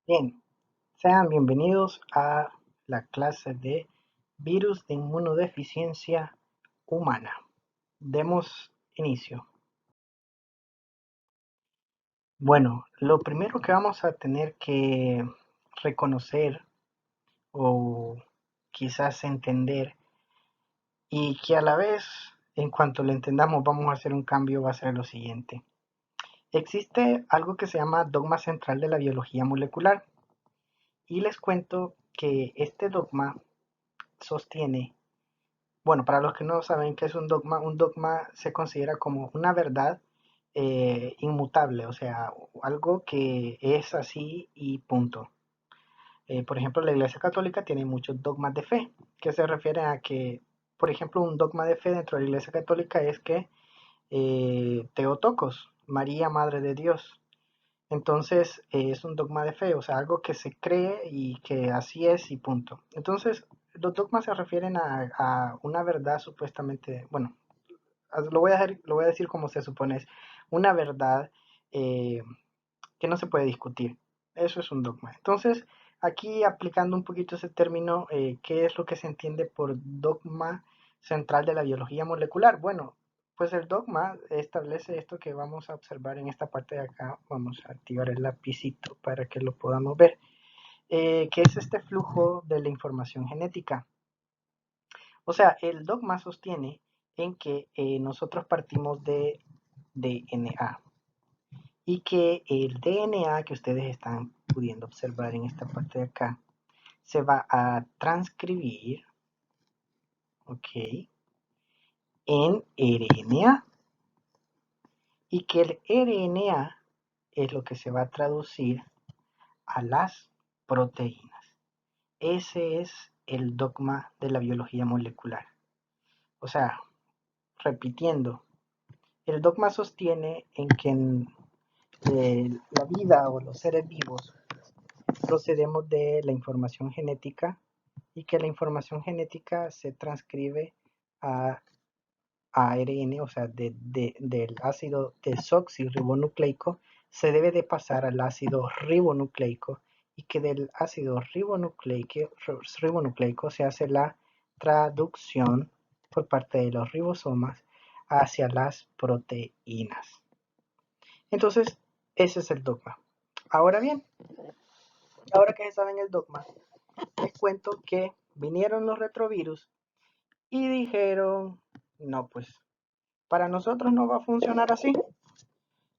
Bien, sean bienvenidos a la clase de virus de inmunodeficiencia humana. Demos inicio. Bueno, lo primero que vamos a tener que reconocer o quizás entender y que a la vez, en cuanto lo entendamos, vamos a hacer un cambio, va a ser lo siguiente. Existe algo que se llama dogma central de la biología molecular y les cuento que este dogma sostiene. Bueno, para los que no saben qué es un dogma se considera como una verdad inmutable, o sea, algo que es así y punto. Por ejemplo, la Iglesia Católica tiene muchos dogmas de fe, que se refieren a que, por ejemplo, un dogma de fe dentro de la Iglesia Católica es que Teotocos, María, Madre de Dios. Entonces, es un dogma de fe, o sea, algo que se cree y que así es y punto. Entonces, los dogmas se refieren a una verdad supuestamente, bueno, lo voy a decir como se supone, es una verdad eh, que no se puede discutir. Eso es un dogma. Entonces, aquí aplicando un poquito ese término, ¿qué es lo que se entiende por dogma central de la biología molecular? Bueno, pues el dogma establece esto que vamos a observar en esta parte de acá. Vamos a activar el lapicito para que lo podamos ver. Que es este flujo de la información genética. O sea, el dogma sostiene en que nosotros partimos de DNA y que el DNA que ustedes están pudiendo observar en esta parte de acá se va a transcribir, ¿ok? En RNA y que el RNA es lo que se va a traducir a las proteínas. Ese es el dogma de la biología molecular. O sea, repitiendo, el dogma sostiene en que la vida o los seres vivos procedemos de la información genética y que la información genética se transcribe a ARN, o sea, del ácido desoxirribonucleico, se debe de pasar al ácido ribonucleico y que del ácido ribonucleico se hace la traducción por parte de los ribosomas hacia las proteínas. Entonces, ese es el dogma. Ahora bien, ahora que se saben el dogma, les cuento que vinieron los retrovirus y dijeron, no, pues para nosotros no va a funcionar así.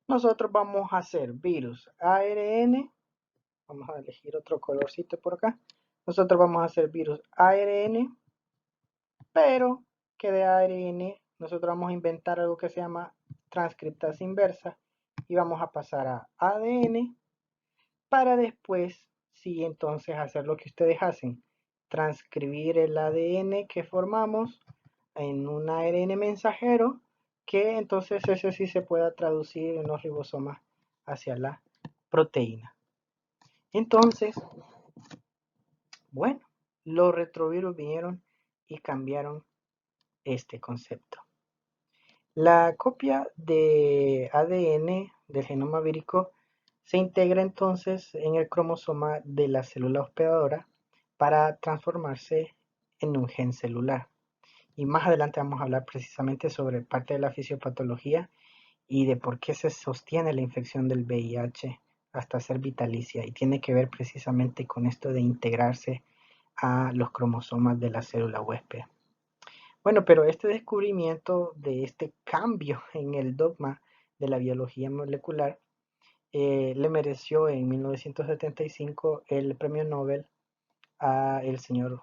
Nosotros vamos a hacer virus ARN. Vamos a elegir otro colorcito por acá. Nosotros vamos a hacer virus ARN, pero que de ARN nosotros vamos a inventar algo que se llama transcriptasa inversa y vamos a pasar a ADN para después, sí, entonces hacer lo que ustedes hacen, transcribir el ADN que formamos en un ARN mensajero que entonces ese sí se pueda traducir en los ribosomas hacia la proteína. Entonces, bueno, los retrovirus vinieron y cambiaron este concepto. La copia de ADN del genoma vírico se integra entonces en el cromosoma de la célula hospedadora para transformarse en un gen celular. Y más adelante vamos a hablar precisamente sobre parte de la fisiopatología y de por qué se sostiene la infección del VIH hasta ser vitalicia. Y tiene que ver precisamente con esto de integrarse a los cromosomas de la célula huésped. Bueno, pero este descubrimiento de este cambio en el dogma de la biología molecular le mereció en 1975 el premio Nobel a el señor,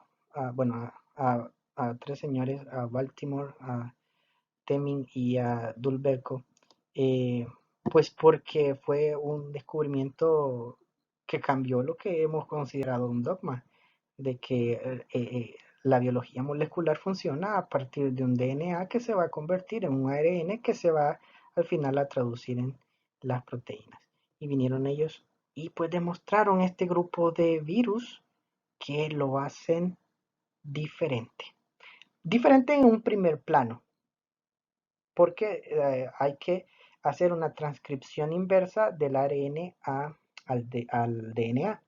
bueno, a tres señores, a Baltimore, a Temmin y a Dulberco, eh, pues porque fue un descubrimiento que cambió lo que hemos considerado un dogma, de que la biología molecular funciona a partir de un DNA que se va a convertir en un ARN que se va al final a traducir en las proteínas. Y vinieron ellos y pues demostraron este grupo de virus que lo hacen diferente. Diferente en un primer plano, porque hay que hacer una transcripción inversa del ARN al DNA.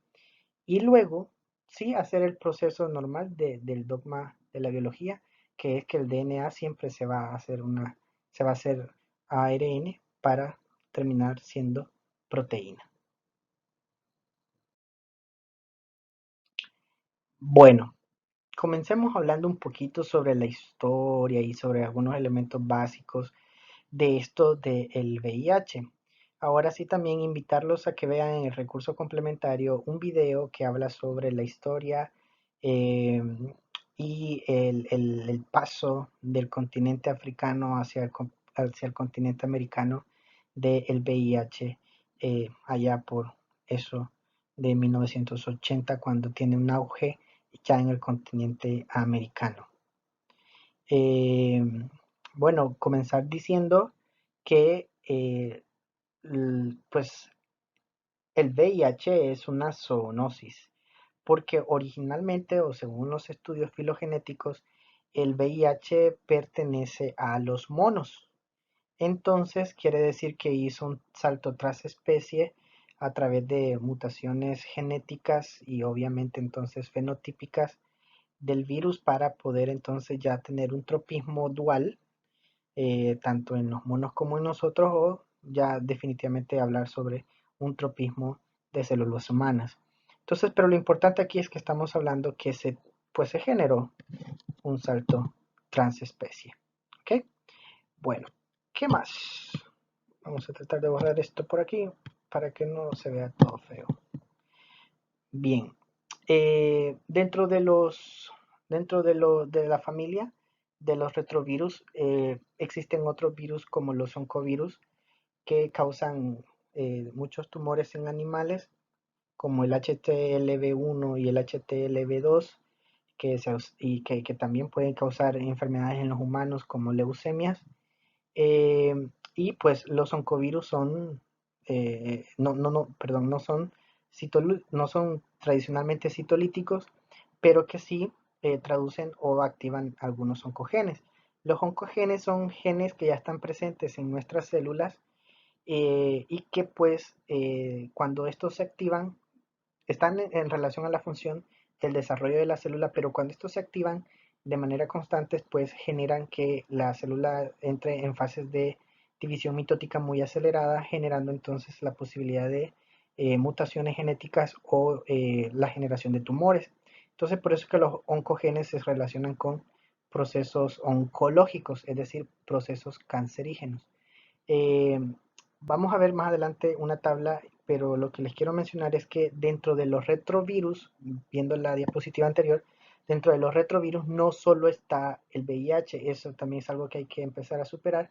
y luego sí hacer el proceso normal del dogma de la biología, que es que el DNA siempre se va a hacer ARN para terminar siendo proteína. Bueno, comencemos hablando un poquito sobre la historia y sobre algunos elementos básicos de esto del VIH. Ahora sí también invitarlos a que vean en el recurso complementario un video que habla sobre la historia eh, y el paso del continente africano hacia el continente americano del VIH allá por eso de 1980 cuando tiene un auge ya en el continente americano. Eh, bueno, comenzar diciendo que pues el VIH es una zoonosis, porque originalmente o según los estudios filogenéticos, el VIH pertenece a los monos. Entonces quiere decir que hizo un salto tras especie a través de mutaciones genéticas y obviamente entonces fenotípicas del virus para poder entonces ya tener un tropismo dual tanto en los monos como en nosotros, o ya definitivamente hablar sobre un tropismo de células humanas. Entonces, pero lo importante aquí es que estamos hablando que pues se generó un salto transespecie. ¿Ok? Bueno, ¿qué más? Vamos a tratar de borrar esto por aquí para que no se vea todo feo. Bien, dentro de la familia de los retrovirus existen otros virus como los oncovirus que causan muchos tumores en animales como el HTLV1 y el HTLV2 que también pueden causar enfermedades en los humanos como leucemias. Eh, y pues los oncovirus perdón, no son tradicionalmente citolíticos, pero que sí traducen o activan algunos oncogenes. Los oncogenes son genes que ya están presentes en nuestras células y que pues cuando estos se activan están en relación a la función del desarrollo de la célula, pero cuando estos se activan de manera constante, pues generan que la célula entre en fases de división mitótica muy acelerada, generando entonces la posibilidad de mutaciones genéticas o la generación de tumores. Entonces, por eso es que los oncogenes se relacionan con procesos oncológicos, es decir, procesos cancerígenos. Eh, Vamos a ver más adelante una tabla, pero lo que les quiero mencionar es que dentro de los retrovirus, viendo la diapositiva anterior, dentro de los retrovirus no solo está el VIH, eso también es algo que hay que empezar a superar,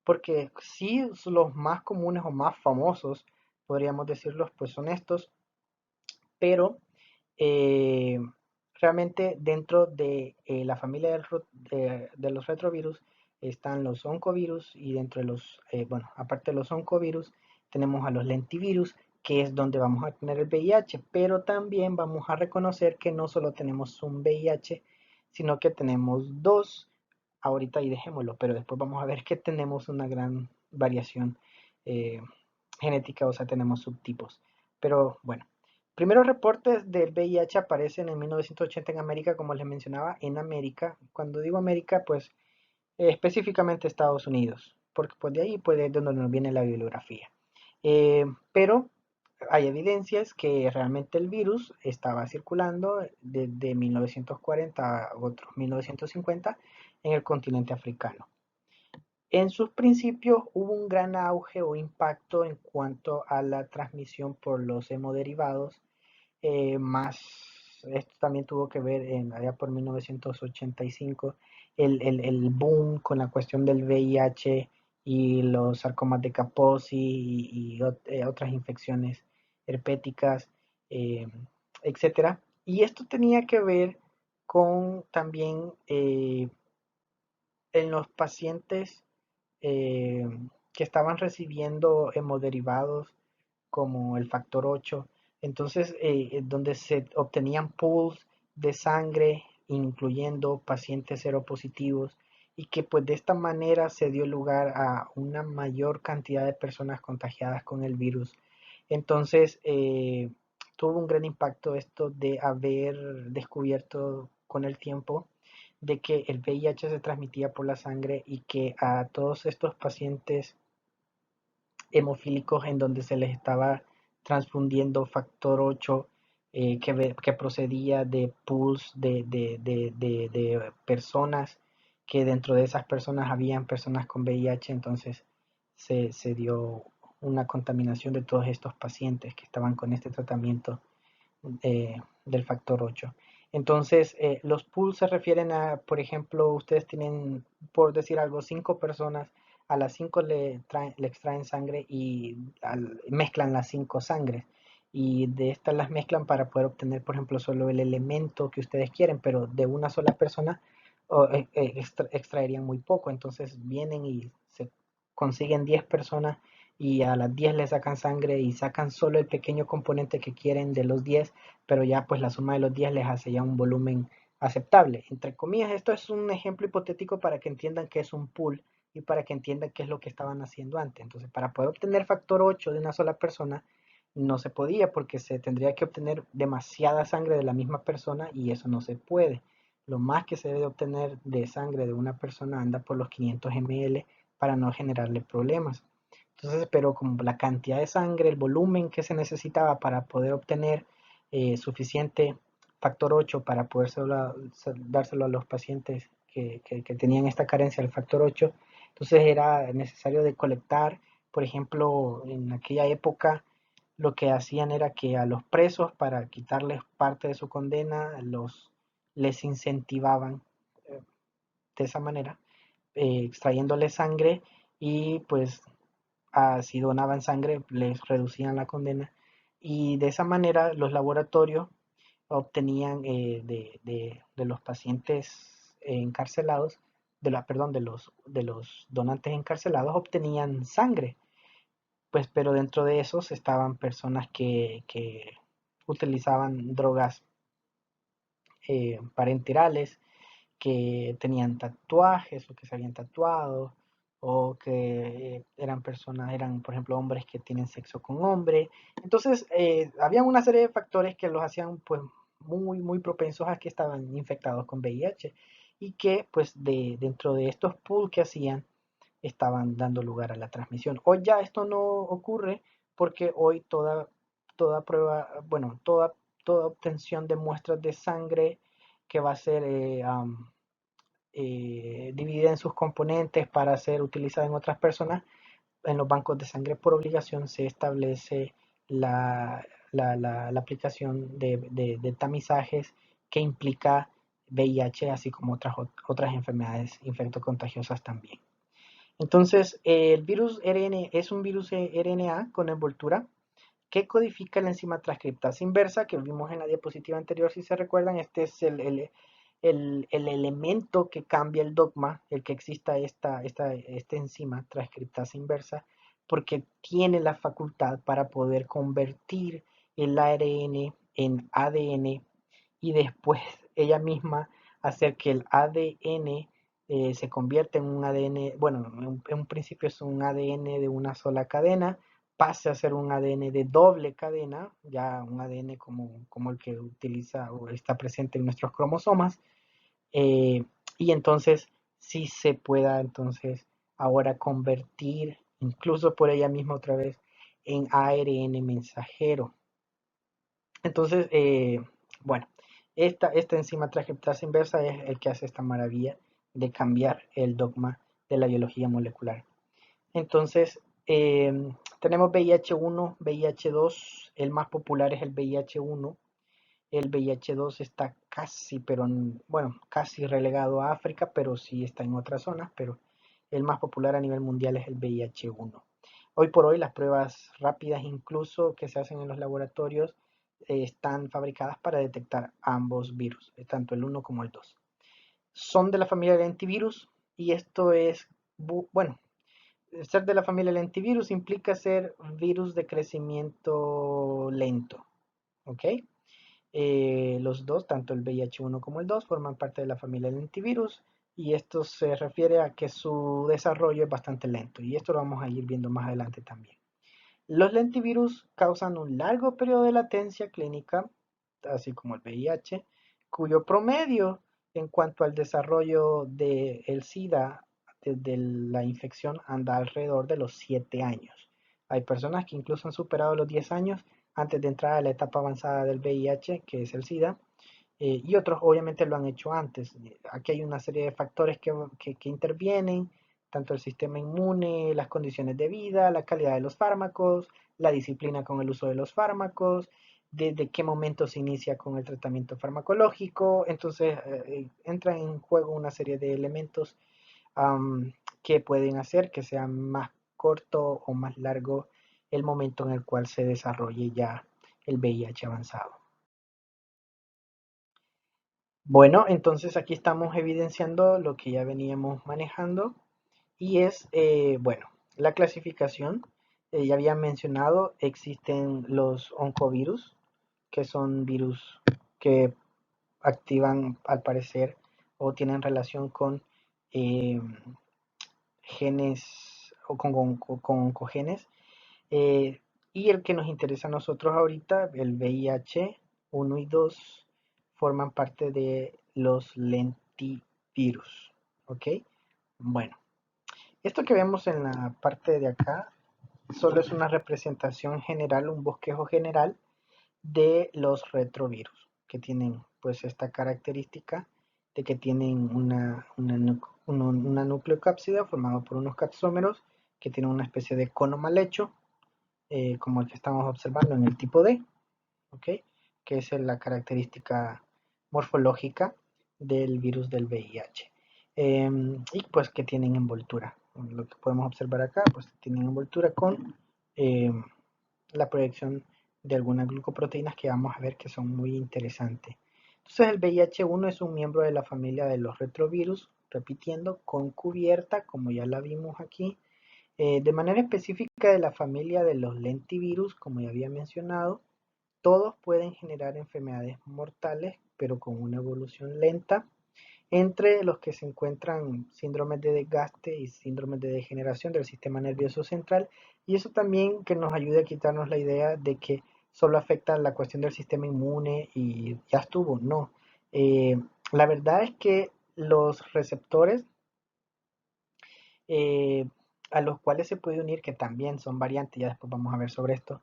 porque sí los más comunes o más famosos, podríamos decirlos, pues son estos, pero eh, realmente dentro de la familia de los retrovirus están los oncovirus y dentro de bueno, aparte de los oncovirus, tenemos a los lentivirus, que es donde vamos a tener el VIH, pero también vamos a reconocer que no solo tenemos un VIH, sino que tenemos dos, ahorita y dejémoslo, pero después vamos a ver que tenemos una gran variación eh, genética, o sea, tenemos subtipos. Pero bueno, primeros reportes del VIH aparecen en 1980 en América, como les mencionaba, en América. Cuando digo América, pues específicamente Estados Unidos, porque pues de ahí pues es donde nos viene la bibliografía. Pero hay evidencias que realmente el virus estaba circulando desde 1940 a otros 1950 en el continente africano. En sus principios hubo un gran auge o impacto en cuanto a la transmisión por los hemoderivados, más esto también tuvo que ver allá por 1985 el boom con la cuestión del VIH y los sarcomas de Kaposi y otras infecciones herpéticas, eh, etcétera. Y esto tenía que ver con también en los pacientes eh, que estaban recibiendo hemoderivados como el factor 8, entonces donde se obtenían pools de sangre incluyendo pacientes seropositivos y que pues de esta manera se dio lugar a una mayor cantidad de personas contagiadas con el virus. Entonces tuvo un gran impacto esto de haber descubierto con el tiempo de que el VIH se transmitía por la sangre y que a todos estos pacientes hemofílicos en donde se les estaba transfundiendo factor 8 que procedía de pools de personas, que dentro de esas personas habían personas con VIH, entonces se dio una contaminación de todos estos pacientes que estaban con este tratamiento del factor 8. Entonces, los pools se refieren a, por ejemplo, ustedes tienen, por decir algo, 5 personas, a las 5 le extraen sangre y mezclan las 5 sangres. Y de estas las mezclan para poder obtener, por ejemplo, solo el elemento que ustedes quieren, pero de una sola persona extraerían muy poco. Entonces vienen y se consiguen 10 personas y a las 10 le sacan sangre y sacan solo el pequeño componente que quieren de los 10, pero ya pues la suma de los 10 les hace ya un volumen aceptable. Entre comillas, esto es un ejemplo hipotético para que entiendan que es un pool y para que entiendan qué es lo que estaban haciendo antes. Entonces, para poder obtener factor 8 de una sola persona, no se podía porque se tendría que obtener demasiada sangre de la misma persona y eso no se puede. Lo más que se debe obtener de sangre de una persona anda por los 500 ml para no generarle problemas. Entonces, pero como la cantidad de sangre, el volumen que se necesitaba para poder obtener suficiente factor 8 para poder dárselo a los pacientes que tenían esta carencia del factor 8, entonces era necesario de colectar, por ejemplo, en aquella época lo que hacían era que a los presos, para quitarles parte de su condena, les incentivaban eh, de esa manera, extrayéndoles sangre y pues si donaban sangre les reducían la condena y de esa manera los laboratorios obtenían de los pacientes encarcelados, perdón, de los donantes encarcelados obtenían sangre, pues pero dentro de esos estaban personas que utilizaban drogas parenterales, que tenían tatuajes o que se habían tatuado o que eran por ejemplo hombres que tienen sexo con hombre. Entonces había una serie de factores que los hacían pues muy propensos a que estaban infectados con VIH y que pues dentro de estos pools que hacían estaban dando lugar a la transmisión. Hoy ya esto no ocurre porque hoy toda prueba, bueno, toda obtención de muestras de sangre que va a ser dividida en sus componentes para ser utilizada en otras personas, en los bancos de sangre por obligación se establece la aplicación de tamizajes que implica VIH, así como otras enfermedades infectocontagiosas también. Entonces, el virus RN es un virus RNA con envoltura que codifica la enzima transcriptasa inversa que vimos en la diapositiva anterior, si se recuerdan. Este es el elemento que cambia el dogma, el que exista esta enzima transcriptasa inversa, porque tiene la facultad para poder convertir el ARN en ADN y después ella misma hacer que el ADN se convierta en un ADN, bueno, en un principio es un ADN de una sola cadena, pase a ser un ADN de doble cadena, ya un ADN como el que utiliza o está presente en nuestros cromosomas, eh, y entonces sí se pueda entonces ahora convertir, incluso por ella misma otra vez, en ARN mensajero. Entonces, bueno, esta enzima transcriptasa inversa es el que hace esta maravilla de cambiar el dogma de la biología molecular. Entonces, tenemos VIH-1, VIH-2, el más popular es el VIH-1, el VIH-2 está casi, pero bueno, casi relegado a África, pero sí está en otras zonas, pero el más popular a nivel mundial es el VIH-1. Hoy por hoy las pruebas rápidas incluso que se hacen en los laboratorios están fabricadas para detectar ambos virus, tanto el 1 como el 2. Son de la familia del antivirus y esto es, bueno, ser de la familia del antivirus implica ser virus de crecimiento lento, ¿ok? Los dos, tanto el VIH-1 como el 2, forman parte de la familia del antivirus y esto se refiere a que su desarrollo es bastante lento y esto lo vamos a ir viendo más adelante también. Los lentivirus causan un largo periodo de latencia clínica, así como el VIH, cuyo promedio en cuanto al desarrollo del SIDA desde la infección anda alrededor de los 7 años. Hay personas que incluso han superado los 10 años antes de entrar a la etapa avanzada del VIH, que es el SIDA, y otros obviamente lo han hecho antes. Aquí hay una serie de factores que intervienen, tanto el sistema inmune, las condiciones de vida, la calidad de los fármacos, la disciplina con el uso de los fármacos, desde qué momento se inicia con el tratamiento farmacológico. Entonces entra en juego una serie de elementos que pueden hacer que sea más corto o más largo el momento en el cual se desarrolle ya el VIH avanzado. Bueno, entonces aquí estamos evidenciando lo que ya veníamos manejando y es, bueno, la clasificación. Ya había mencionado, existen los oncovirus, que son virus que activan al parecer o tienen relación con eh, genes o con oncogenes. Eh, y el que nos interesa a nosotros ahorita, el VIH 1 y 2, forman parte de los lentivirus. ¿Ok? Bueno, esto que vemos en la parte de acá solo es una representación general, un bosquejo general de los retrovirus, que tienen pues esta característica de que tienen una nucleocápsida formada por unos capsómeros que tienen una especie de cono mal hecho, como el que estamos observando en el tipo D, ¿ok? Que es la característica morfológica del virus del VIH. Y pues que tienen envoltura. Lo que podemos observar acá, pues tienen envoltura con eh, la proyección de algunas glucoproteínas que vamos a ver que son muy interesantes. Entonces el VIH-1 es un miembro de la familia de los retrovirus, repitiendo, con cubierta, como ya la vimos aquí, de manera específica de la familia de los lentivirus, como ya había mencionado. Todos pueden generar enfermedades mortales, pero con una evolución lenta. Entre los que se encuentran síndromes de desgaste y síndromes de degeneración del sistema nervioso central, y eso también que nos ayude a quitarnos la idea de que solo afecta la cuestión del sistema inmune y ya estuvo. No. Eh, la verdad es que los receptores eh, a los cuales se puede unir, que también son variantes, ya después vamos a ver sobre esto.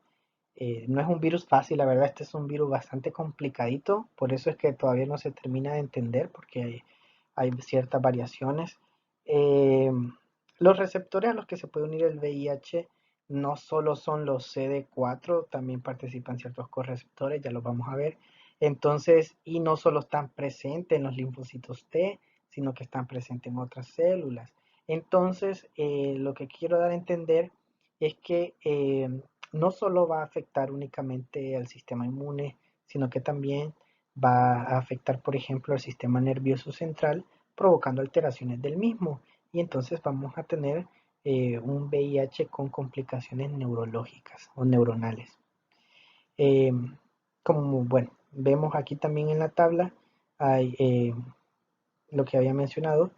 No es un virus fácil, la verdad, este es un virus bastante complicadito, por eso es que todavía no se termina de entender, porque hay ciertas variaciones. Eh, los receptores a los que se puede unir el VIH no solo son los CD4, también participan ciertos correceptores, ya los vamos a ver. Entonces, y no solo están presentes en los linfocitos T, sino que están presentes en otras células. Entonces, lo que quiero dar a entender es que no solo va a afectar únicamente al sistema inmune, sino que también va a afectar, por ejemplo, al sistema nervioso central, provocando alteraciones del mismo. Y entonces vamos a tener un VIH con complicaciones neurológicas o neuronales. Eh, como, bueno, vemos aquí también en la tabla, hay lo que había mencionado,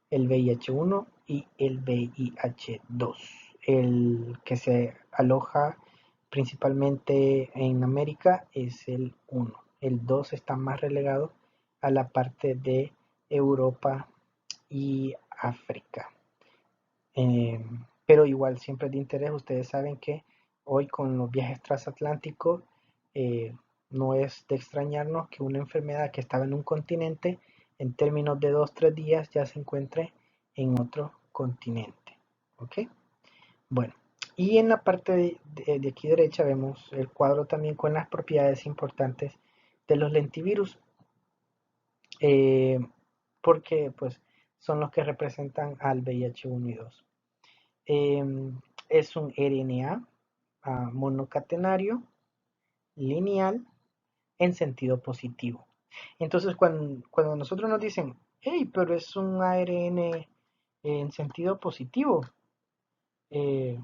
el VIH-1 y el VIH-2. El que se aloja principalmente en América es el 1. El 2 está más relegado a la parte de Europa y África. Pero igual siempre es de interés, ustedes saben que hoy con los viajes transatlánticos no es de extrañarnos que una enfermedad que estaba en un continente en términos de 2 o 3 días ya se encuentre en otro continente. ¿Ok? Bueno, y en la parte de aquí derecha vemos el cuadro también con las propiedades importantes de los lentivirus, eh, porque pues son los que representan al VIH-1 y 2. Es un RNA monocatenario lineal en sentido positivo. Entonces, cuando nosotros nos dicen, hey, pero es un ARN en sentido positivo, eh,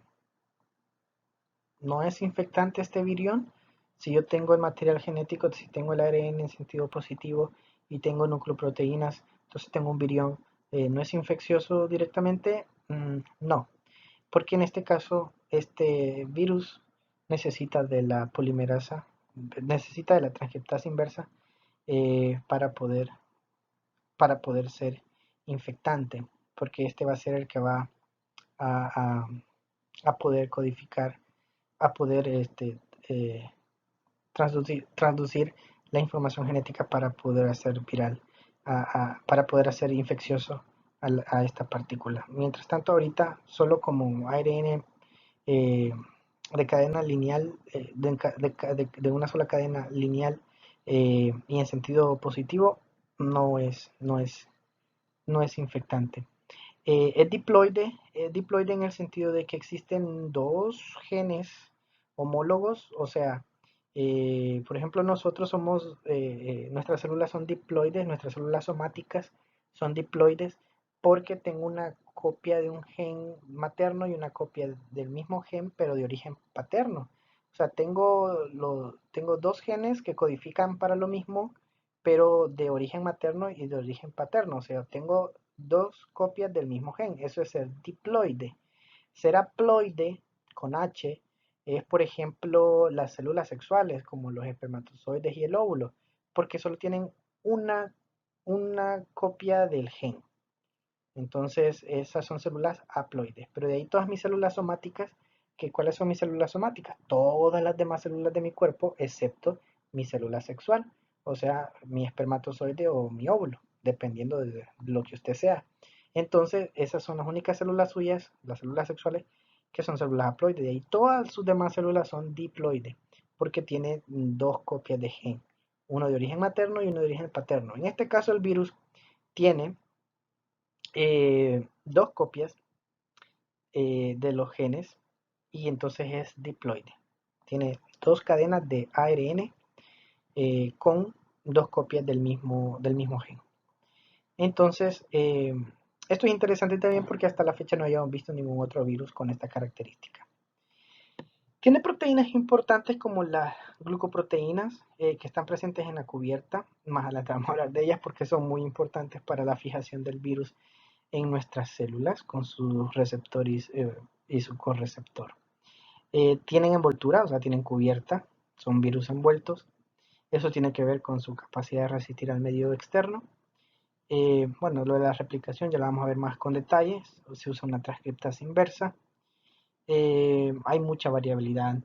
¿no es infectante este virión? Si yo tengo el material genético, si tengo el ARN en sentido positivo y tengo nucleoproteínas, entonces tengo un virión, ¿no es infeccioso directamente? No, porque en este caso este virus necesita de la polimerasa, necesita de la transcriptasa inversa para poder ser infectante, porque este va a ser el que va a, a- a poder codificar, a poder traducir la información genética para poder hacer viral, para poder hacer infeccioso a esta partícula. Mientras tanto, ahorita solo como ARN eh, de cadena lineal, de una sola cadena lineal y en sentido positivo, no es infectante. Es diploide en el sentido de que existen dos genes homólogos, o sea, por ejemplo, nosotros nuestras células son diploides, nuestras células somáticas son diploides porque tengo una copia de un gen materno y una copia del mismo gen, pero de origen paterno. O sea, tengo dos genes que codifican para lo mismo, pero de origen materno y de origen paterno. O sea, tengo dos copias del mismo gen. Eso es ser diploide. Ser haploide, con H, es por ejemplo las células sexuales, como los espermatozoides y el óvulo, porque solo tienen una, una copia del gen. Entonces, esas son células haploides. Pero de ahí todas mis células somáticas, ¿cuáles son mis células somáticas? Todas las demás células de mi cuerpo, excepto mi célula sexual, o sea, mi espermatozoide o mi óvulo, dependiendo de lo que usted sea. Entonces, esas son las únicas células suyas, las células sexuales, que son células haploides. De ahí todas sus demás células son diploides, porque tiene dos copias de gen, uno de origen materno y uno de origen paterno. En este caso, el virus tiene dos copias de los genes y entonces es diploide. Tiene dos cadenas de ARN con dos copias del mismo gen. Entonces, esto es interesante también porque hasta la fecha no habíamos visto ningún otro virus con esta característica. Tiene proteínas importantes como las glucoproteínas que están presentes en la cubierta. Más adelante vamos a hablar de ellas porque son muy importantes para la fijación del virus en nuestras células con sus receptores y su correceptor. Tienen envoltura, o sea, tienen cubierta, son virus envueltos. Eso tiene que ver con su capacidad de resistir al medio externo. Bueno, lo de la replicación ya lo vamos a ver más con detalles. Se usa una transcriptasa inversa. Hay mucha variabilidad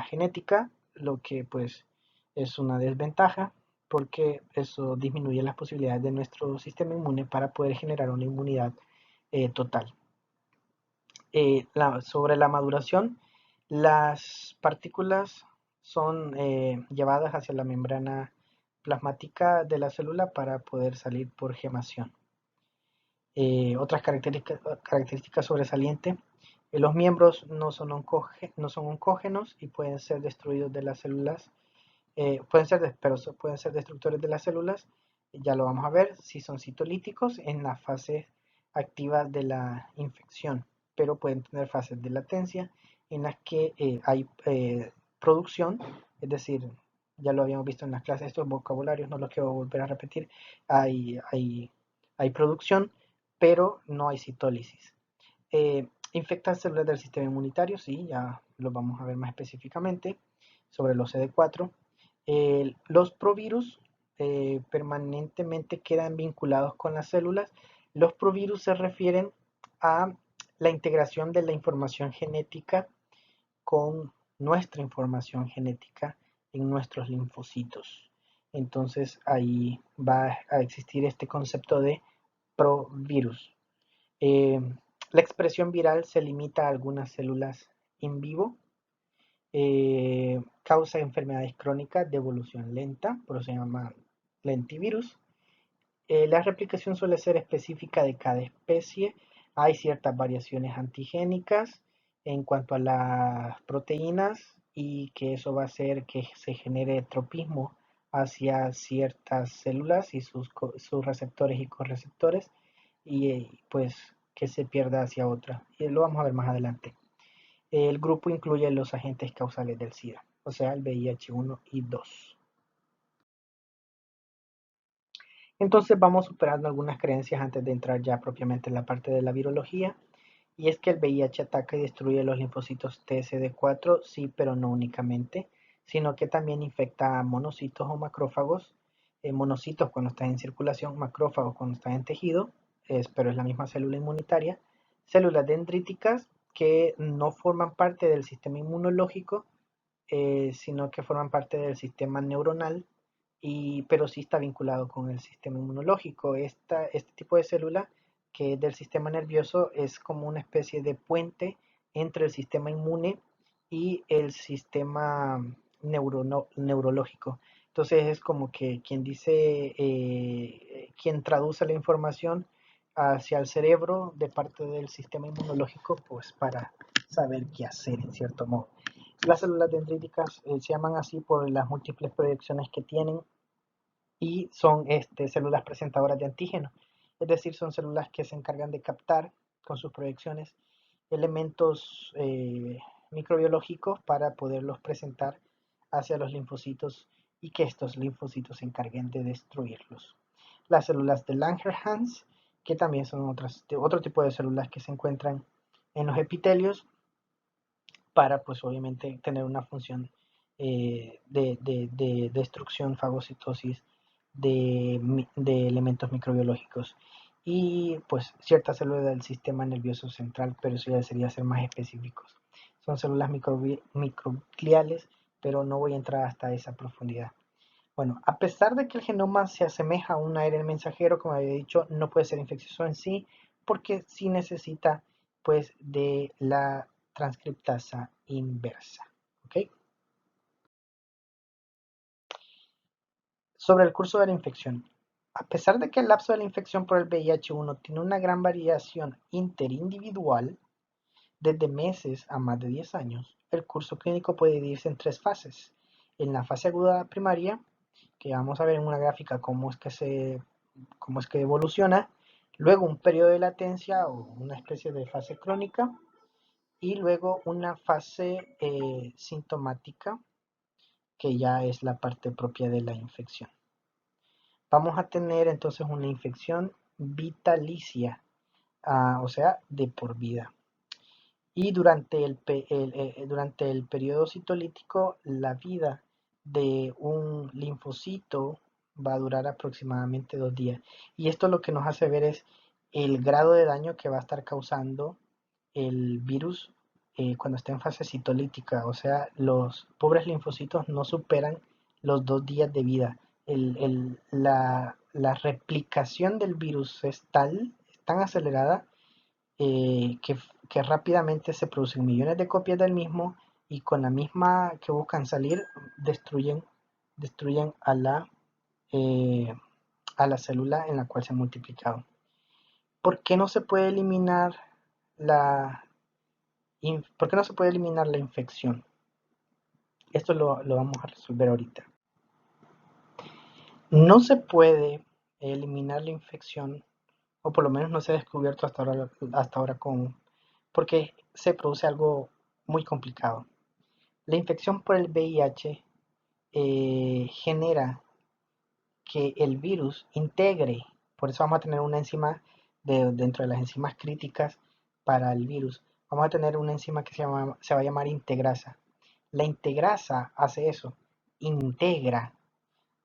genética, lo que pues es una desventaja porque eso disminuye las posibilidades de nuestro sistema inmune para poder generar una inmunidad total. Sobre la maduración, las partículas son llevadas hacia la membrana plasmática de la célula para poder salir por gemación. Otras características sobresalientes: los miembros no son oncógenos y pueden ser destruidos de las células, pueden ser destructores de las células. Ya lo vamos a ver si son citolíticos en la fase activa de la infección, pero pueden tener fases de latencia en las que hay producción, es decir, ya lo habíamos visto en las clases, estos vocabularios no los quiero volver a repetir, hay producción, pero no hay citólisis. Infectan células del sistema inmunitario, sí, ya lo vamos a ver más específicamente sobre los CD4. Los provirus permanentemente quedan vinculados con las células. Los provirus se refieren a la integración de la información genética con nuestra información genética en nuestros linfocitos. Entonces ahí va a existir este concepto de provirus. Eh, la expresión viral se limita a algunas células in vivo. Causa enfermedades crónicas de evolución lenta, por eso se llama lentivirus. La replicación suele ser específica de cada especie. Hay ciertas variaciones antigénicas en cuanto a las proteínas y que eso va a hacer que se genere tropismo hacia ciertas células y sus receptores y correceptores y pues que se pierda hacia otra. Y lo vamos a ver más adelante. El grupo incluye los agentes causales del SIDA, o sea, el VIH-1 y 2. Entonces vamos superando algunas creencias antes de entrar ya propiamente en la parte de la virología. Y es que el VIH ataca y destruye los linfocitos TSD4, sí, pero no únicamente, sino que también infecta a monocitos o macrófagos, monocitos cuando están en circulación, macrófagos cuando están en tejido, pero es la misma célula inmunitaria, células dendríticas que no forman parte del sistema inmunológico, sino que forman parte del sistema neuronal, pero sí está vinculado con el sistema inmunológico. Este tipo de célula que es del sistema nervioso es como una especie de puente entre el sistema inmune y el sistema neurológico. Entonces es como que quien dice, quien traduce la información hacia el cerebro de parte del sistema inmunológico, pues para saber qué hacer en cierto modo. Las células dendríticas se llaman así por las múltiples proyecciones que tienen y son células presentadoras de antígeno, es decir, son células que se encargan de captar con sus proyecciones elementos microbiológicos para poderlos presentar hacia los linfocitos y que estos linfocitos se encarguen de destruirlos. Las células de Langerhans, que también son otro tipo de células que se encuentran en los epitelios para pues obviamente tener una función de destrucción, fagocitosis de elementos microbiológicos y pues ciertas células del sistema nervioso central, pero eso ya sería ser más específicos. Son células microgliales, pero no voy a entrar hasta esa profundidad. Bueno, a pesar de que el genoma se asemeja a un ARN mensajero, como había dicho, no puede ser infeccioso en sí, porque sí necesita pues de la transcriptasa inversa. ¿Ok? Sobre el curso de la infección. A pesar de que el lapso de la infección por el VIH-1 tiene una gran variación interindividual, desde meses a más de 10 años, el curso clínico puede dividirse en tres fases. En la fase aguda primaria, que vamos a ver en una gráfica cómo es que evoluciona, luego un periodo de latencia o una especie de fase crónica y luego una fase sintomática que ya es la parte propia de la infección. Vamos a tener entonces una infección vitalicia, o sea, de por vida. Y durante el periodo citolítico, la vida de un linfocito va a durar aproximadamente 2 días. Y esto lo que nos hace ver es el grado de daño que va a estar causando el virus cuando está en fase citolítica. O sea, los pobres linfocitos no superan los 2 días de vida. La replicación del virus es tan acelerada eh, que, que rápidamente se producen millones de copias del mismo y con la misma que buscan salir destruyen eh, a la célula en la cual se ha multiplicado. ¿Por qué no se puede eliminar la, ¿por qué no se puede eliminar la infección? Esto lo vamos a resolver ahorita. No se puede eliminar la infección, o por lo menos no se ha descubierto hasta ahora porque se produce algo muy complicado. La infección por el VIH genera que el virus integre, por eso vamos a tener una enzima dentro de las enzimas críticas para el virus, vamos a tener una enzima que se va a llamar integrasa. La integrasa hace eso, integra.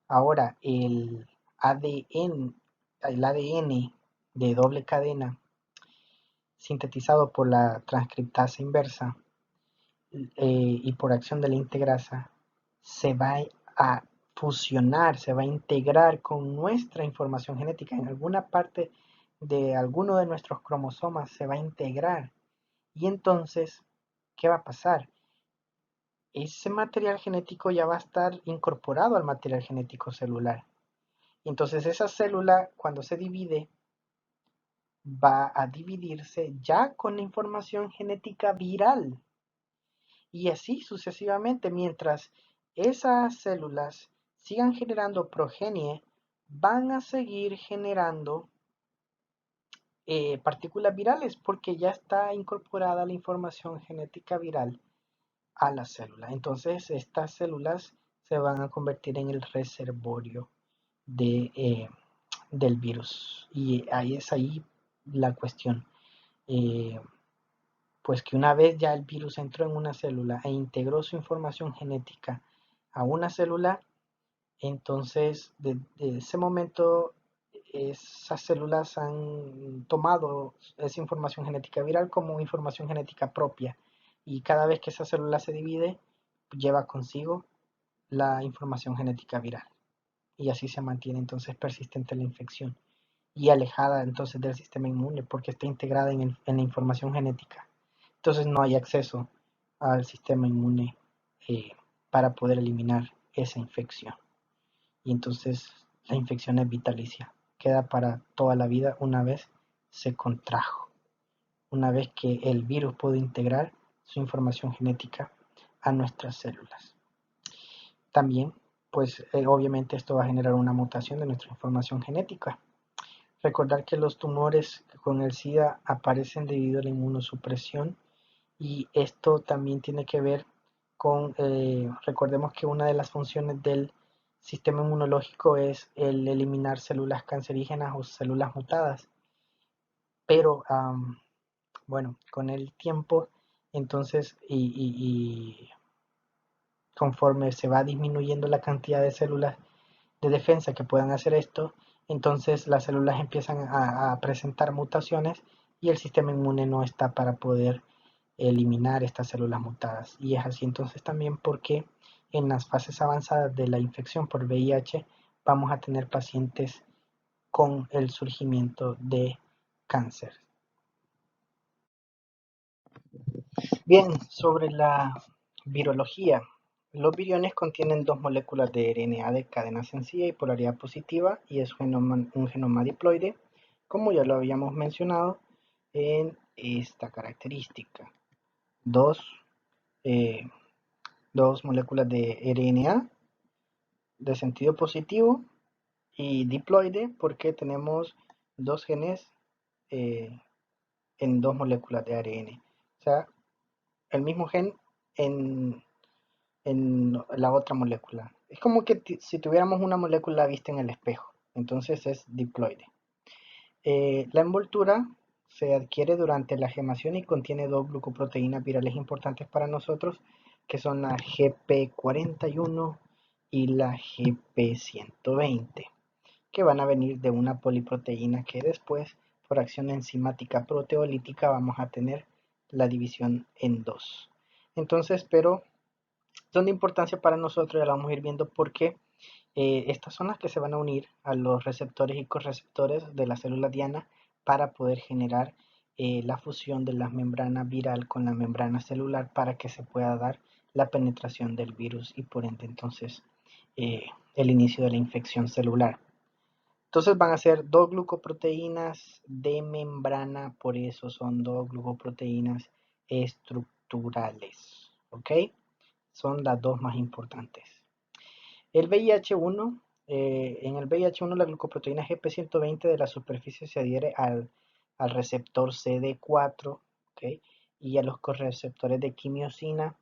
Ahora el ADN de doble cadena sintetizado por la transcriptasa inversa y por acción de la integrasa se va a fusionar, se va a integrar con nuestra información genética en alguna parte de alguno de nuestros cromosomas, se va a integrar. Y entonces, ¿qué va a pasar? Ese material genético ya va a estar incorporado al material genético celular. Y entonces esa célula, cuando se divide, va a dividirse ya con la información genética viral. Y así sucesivamente, mientras esas células sigan generando progenie, van a seguir generando partículas virales porque ya está incorporada la información genética viral a la célula. Entonces estas células se van a convertir en el reservorio de, del virus. Y ahí es ahí la cuestión. Eh, Pues que una vez ya el virus entró en una célula e integró su información genética a una célula, entonces de ese momento esas células han tomado esa información genética viral como información genética propia, y cada vez que esa célula se divide lleva consigo la información genética viral, y así se mantiene entonces persistente la infección y alejada entonces del sistema inmune porque está integrada en la información genética. Entonces no hay acceso al sistema inmune eh, para poder eliminar esa infección. Y entonces la infección es vitalicia, queda para toda la vida una vez se contrajo, una vez que el virus puede integrar su información genética a nuestras células. También, pues obviamente esto va a generar una mutación de nuestra información genética. Recordar que los tumores con el SIDA aparecen debido a la inmunosupresión, y esto también tiene que ver con, recordemos que una de las funciones del sistema inmunológico es el eliminar células cancerígenas o células mutadas, pero bueno, con el tiempo entonces y conforme se va disminuyendo la cantidad de células de defensa que puedan hacer esto, entonces las células empiezan a presentar mutaciones y el sistema inmune no está para poder eliminar estas células mutadas. Y es así entonces también porque en las fases avanzadas de la infección por VIH vamos a tener pacientes con el surgimiento de cáncer. Bien, sobre la virología. Los viriones contienen dos moléculas de RNA de cadena sencilla y polaridad positiva, y es un genoma diploide, como ya lo habíamos mencionado en esta característica. Dos, eh, dos moléculas de RNA de sentido positivo y diploide porque tenemos dos genes eh, en dos moléculas de ARN. O sea, el mismo gen en, en la otra molécula. Es como que si tuviéramos una molécula vista en el espejo. Entonces es diploide. La envoltura se adquiere durante la gemación y contiene dos glucoproteínas virales importantes para nosotros, que son la GP41 y la GP120, que van a venir de una poliproteína que después, por acción enzimática proteolítica, vamos a tener la división en dos. Entonces, pero son de importancia para nosotros, ya lo vamos a ir viendo porque estas son las que se van a unir a los receptores y correceptores de la célula diana para poder generar la fusión de la membrana viral con la membrana celular para que se pueda dar la penetración del virus y por ende entonces el inicio de la infección celular. Entonces van a ser dos glucoproteínas de membrana, por eso son dos glucoproteínas estructurales, ¿ok? Son las dos más importantes. El VIH1, en el VIH1 la glucoproteína GP120 de la superficie se adhiere al receptor CD4, ¿okay? Y a los correceptores de quimiosina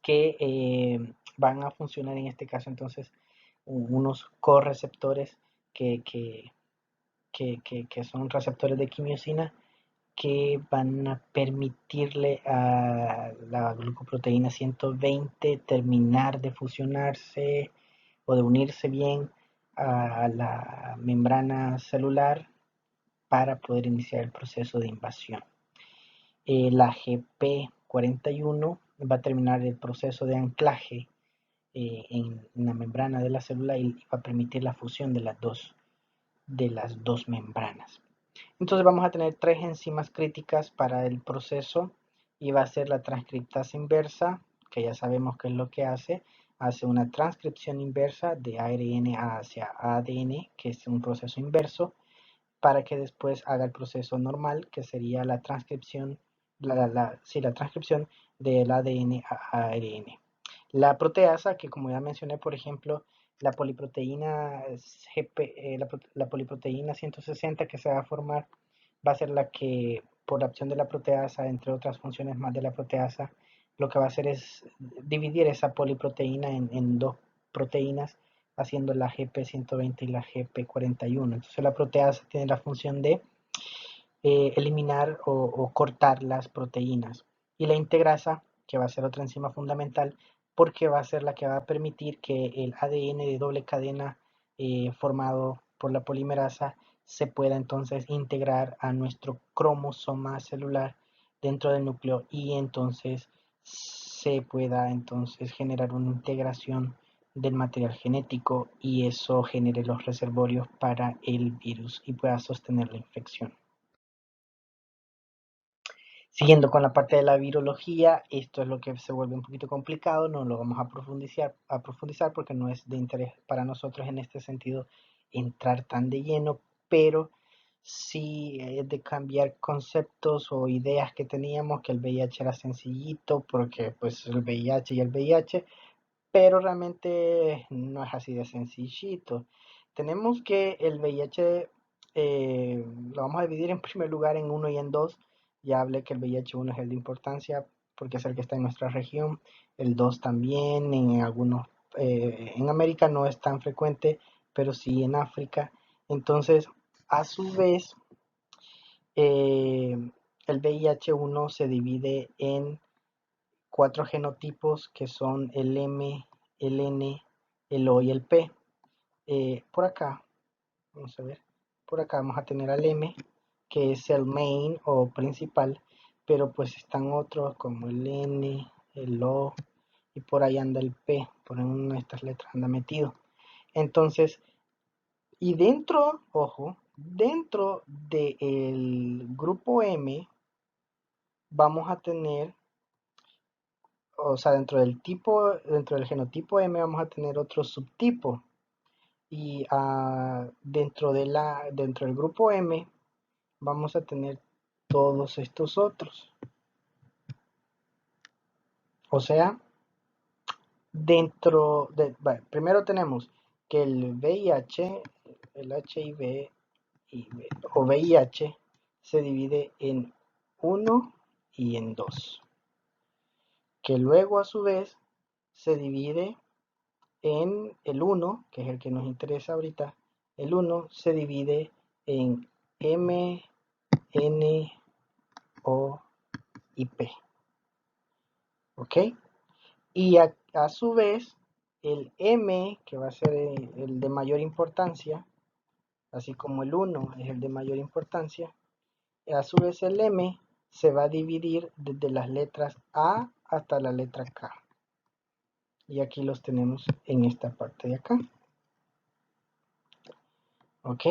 que van a funcionar en este caso entonces unos correceptores que son receptores de quimiosina que van a permitirle a la glucoproteína 120 terminar de fusionarse o de unirse bien a la membrana celular para poder iniciar el proceso de invasión. La GP41 va a terminar el proceso de anclaje en la membrana de la célula y va a permitir la fusión de las dos membranas. Entonces vamos a tener tres enzimas críticas para el proceso y va a ser la transcriptasa inversa, que ya sabemos qué es lo que hace una transcripción inversa de ARN hacia ADN, que es un proceso inverso, para que después haga el proceso normal, que sería la transcripción, la transcripción del ADN a ARN. La proteasa, que como ya mencioné, por ejemplo, la poliproteína la poliproteína 160 que se va a formar va a ser la que, por la acción de la proteasa, entre otras funciones más de la proteasa, lo que va a hacer es dividir esa poliproteína en dos proteínas, haciendo la GP120 y la GP41. Entonces la proteasa tiene la función de eliminar o cortar las proteínas. Y la integrasa, que va a ser otra enzima fundamental, porque va a ser la que va a permitir que el ADN de doble cadena formado por la polimerasa se pueda entonces integrar a nuestro cromosoma celular dentro del núcleo y entonces se pueda entonces generar una integración del material genético y eso genere los reservorios para el virus y pueda sostener la infección. Siguiendo con la parte de la virología, esto es lo que se vuelve un poquito complicado, no lo vamos a profundizar porque no es de interés para nosotros en este sentido entrar tan de lleno, pero sí de cambiar conceptos o ideas que teníamos, que el VIH era sencillito, porque pues el VIH y el VIH, pero realmente no es así de sencillito. Tenemos que el VIH lo vamos a dividir en primer lugar en uno y en dos. Ya hablé que el VIH-1 es el de importancia porque es el que está en nuestra región. El 2 también, en algunos, en América no es tan frecuente, pero sí en África. Entonces, a su vez, el VIH-1 se divide en 4 genotipos que son el M, el N, el O y el P. Por acá, vamos a ver, por acá vamos a tener al M, que es el main o principal, pero pues están otros como el N, el O y por ahí anda el P, por una de estas letras anda metido. Entonces, y dentro, ojo, dentro del grupo M vamos a tener, o sea, dentro del genotipo M vamos a tener otro subtipo. Y dentro del grupo M vamos a tener todos estos otros. O sea, bueno, primero tenemos que el VIH, el HIV o VIH se divide en 1 y en 2. Que luego a su vez se divide en el 1, que es el que nos interesa ahorita. El 1 se divide en M, N, O y P. ¿Ok? Y a su vez, el M, que va a ser el de mayor importancia, así como el 1 es el de mayor importancia, a su vez el M se va a dividir desde las letras A hasta la letra K. Y aquí los tenemos en esta parte de acá. ¿Ok?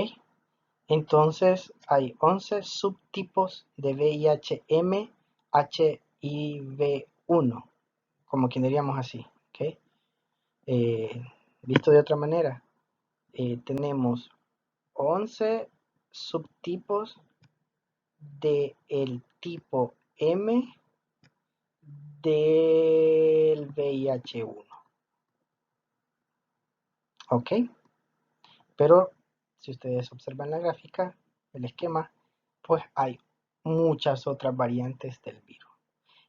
Entonces hay 11 subtipos de VIH-M HIV1, como quien diríamos así. ¿Ok? Visto de otra manera, tenemos 11 subtipos del tipo M del VIH-1. ¿Ok? Pero si ustedes observan la gráfica, el esquema, pues hay muchas otras variantes del virus.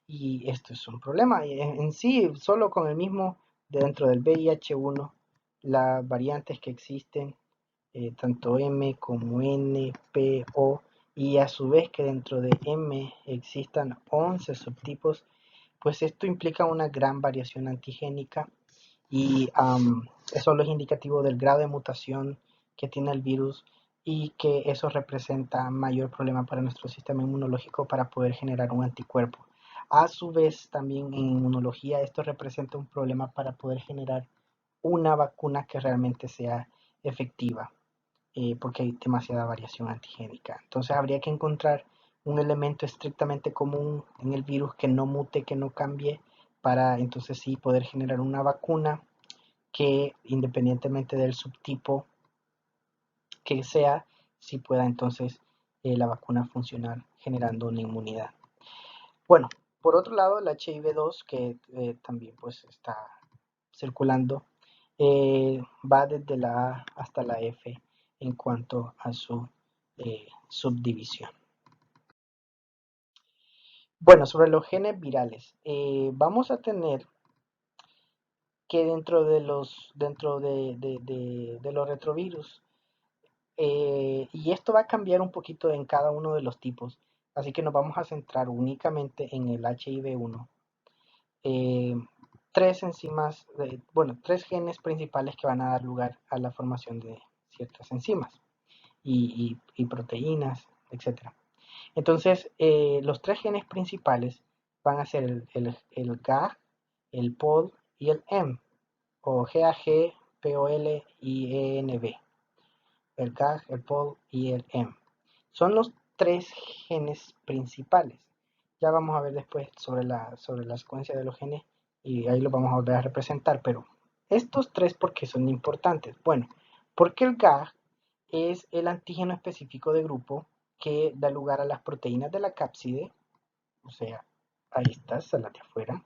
Y esto es un problema. En sí, solo con el mismo dentro del VIH-1, las variantes que existen, tanto M como N, P, O, y a su vez que dentro de M existan 11 subtipos, pues esto implica una gran variación antigénica y eso es indicativo del grado de mutación que tiene el virus y que eso representa mayor problema para nuestro sistema inmunológico para poder generar un anticuerpo. A su vez, también en inmunología esto representa un problema para poder generar una vacuna que realmente sea efectiva, porque hay demasiada variación antigénica. Entonces habría que encontrar un elemento estrictamente común en el virus que no mute, que no cambie, para entonces sí poder generar una vacuna que independientemente del subtipo que sea, sí pueda entonces la vacuna funcionar generando una inmunidad. Bueno, por otro lado, el HIV-2 que también pues está circulando va desde la A hasta la F en cuanto a su subdivisión. Bueno, sobre los genes virales, vamos a tener que dentro de los retrovirus Y esto va a cambiar un poquito en cada uno de los tipos, así que nos vamos a centrar únicamente en el HIV1. eh, tres enzimas, bueno, tres genes principales que van a dar lugar a la formación de ciertas enzimas y proteínas, etcétera. Entonces, los tres genes principales van a ser el GAG, el POL y el M, o GAG, POL y ENB. El GAG, el POL y el M. Son los tres genes principales. Ya vamos a ver después sobre la secuencia de los genes y ahí lo vamos a volver a representar, pero estos tres, ¿por qué son importantes? Bueno, porque el GAG es el antígeno específico de grupo que da lugar a las proteínas de la cápside, o sea, ahí está, las de afuera.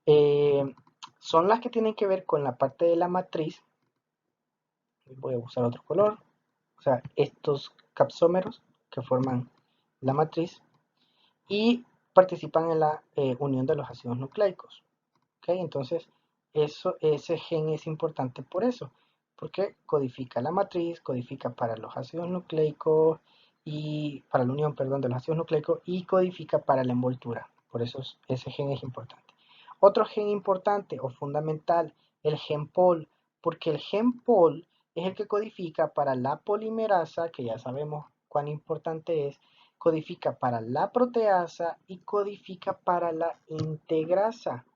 Eh, Son las que tienen que ver con la parte de la matriz. Voy a usar otro color. O sea, estos capsómeros que forman la matriz y participan en la unión de los ácidos nucleicos. ¿Okay? Entonces, ese gen es importante por eso, porque codifica la matriz, codifica para los ácidos nucleicos y para la unión, perdón, de los ácidos nucleicos y codifica para la envoltura. Por eso ese gen es importante. Otro gen importante o fundamental, el gen POL, porque el gen POL es el que codifica para la polimerasa, que ya sabemos cuán importante es, codifica para la proteasa y codifica para la integrasa.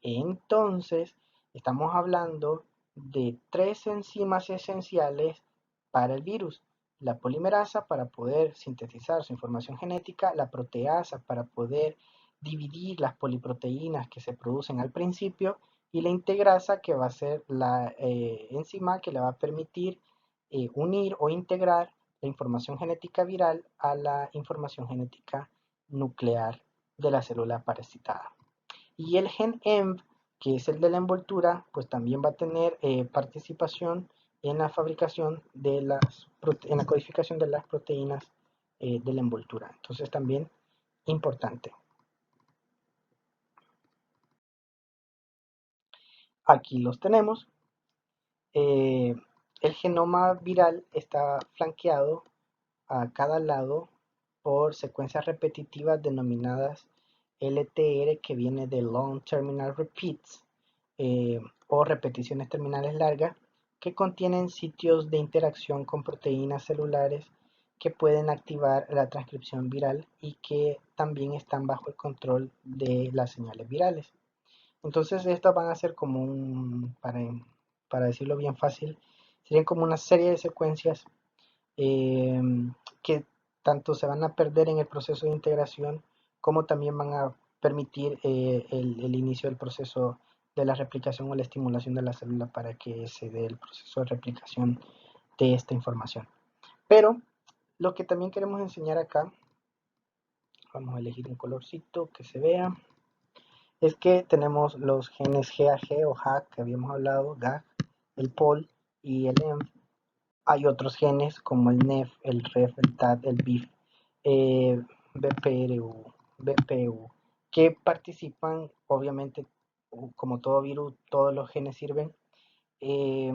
Entonces, estamos hablando de tres enzimas esenciales para el virus. La polimerasa para poder sintetizar su información genética, la proteasa para poder dividir las poliproteínas que se producen al principio y la integrasa que va a ser la enzima que le va a permitir unir o integrar la información genética viral a la información genética nuclear de la célula parasitada. Y el gen ENV, que es el de la envoltura, pues también va a tener participación en la fabricación de en la codificación de las proteínas de la envoltura. Entonces también importante. Aquí los tenemos. Eh, el genoma viral está flanqueado a cada lado por secuencias repetitivas denominadas LTR, que viene de Long Terminal Repeats, o repeticiones terminales largas, que contienen sitios de interacción con proteínas celulares que pueden activar la transcripción viral y que también están bajo el control de las señales virales. Entonces estas van a ser como para decirlo bien fácil, serían como una serie de secuencias eh, que tanto se van a perder en el proceso de integración como también van a permitir el inicio del proceso de la replicación o la estimulación de la célula para que se dé el proceso de replicación de esta información. Pero lo que también queremos enseñar acá, vamos a elegir un colorcito que se vea, es que tenemos los genes GAG o HAG que habíamos hablado, GAG, el POL y el EMF. Hay otros genes como el NEF, el REF, el TAD, el BIF, BPRU, BPU, que participan, obviamente, como todo virus, todos los genes sirven. eh,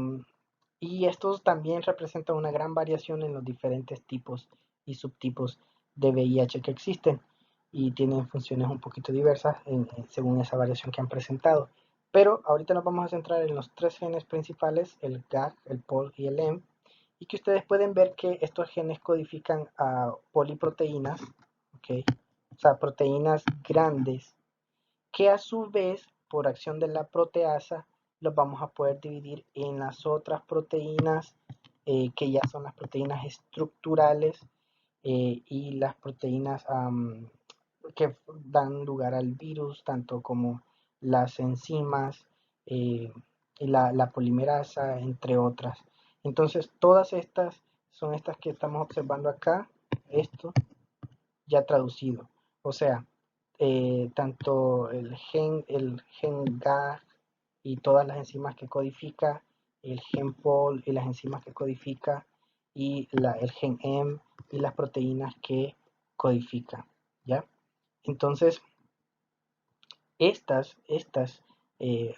y estos también representan una gran variación en los diferentes tipos y subtipos de VIH que existen y tienen funciones un poquito diversas según esa variación que han presentado. Pero ahorita nos vamos a centrar en los tres genes principales, el GAG, el POL y el EM, y que ustedes pueden ver que estos genes codifican a poliproteínas, ¿okay? O sea, proteínas grandes, que a su vez, por acción de la proteasa, los vamos a poder dividir en las otras proteínas, que ya son las proteínas estructurales y las proteínas que dan lugar al virus, tanto como las enzimas eh, y la polimerasa, entre otras. Entonces, todas estas son estas que estamos observando acá, esto ya traducido. O sea, tanto el gen GAG y todas las enzimas que codifica, el gen POL y las enzimas que codifica, y el gen M y las proteínas que codifica, ¿ya? Entonces, estas, eh,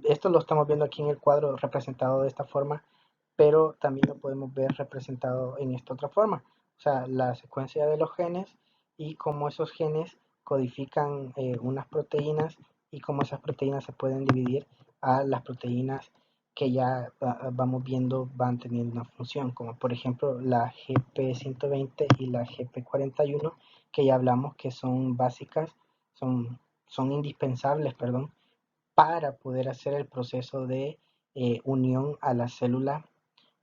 esto lo estamos viendo aquí en el cuadro representado de esta forma, pero también lo podemos ver representado en esta otra forma. O sea, la secuencia de los genes y cómo esos genes codifican unas proteínas y cómo esas proteínas se pueden dividir a las proteínas que ya vamos viendo van teniendo una función, como por ejemplo la GP120 y la GP41, que ya hablamos que son básicas, son indispensables, perdón, para poder hacer el proceso de unión a la célula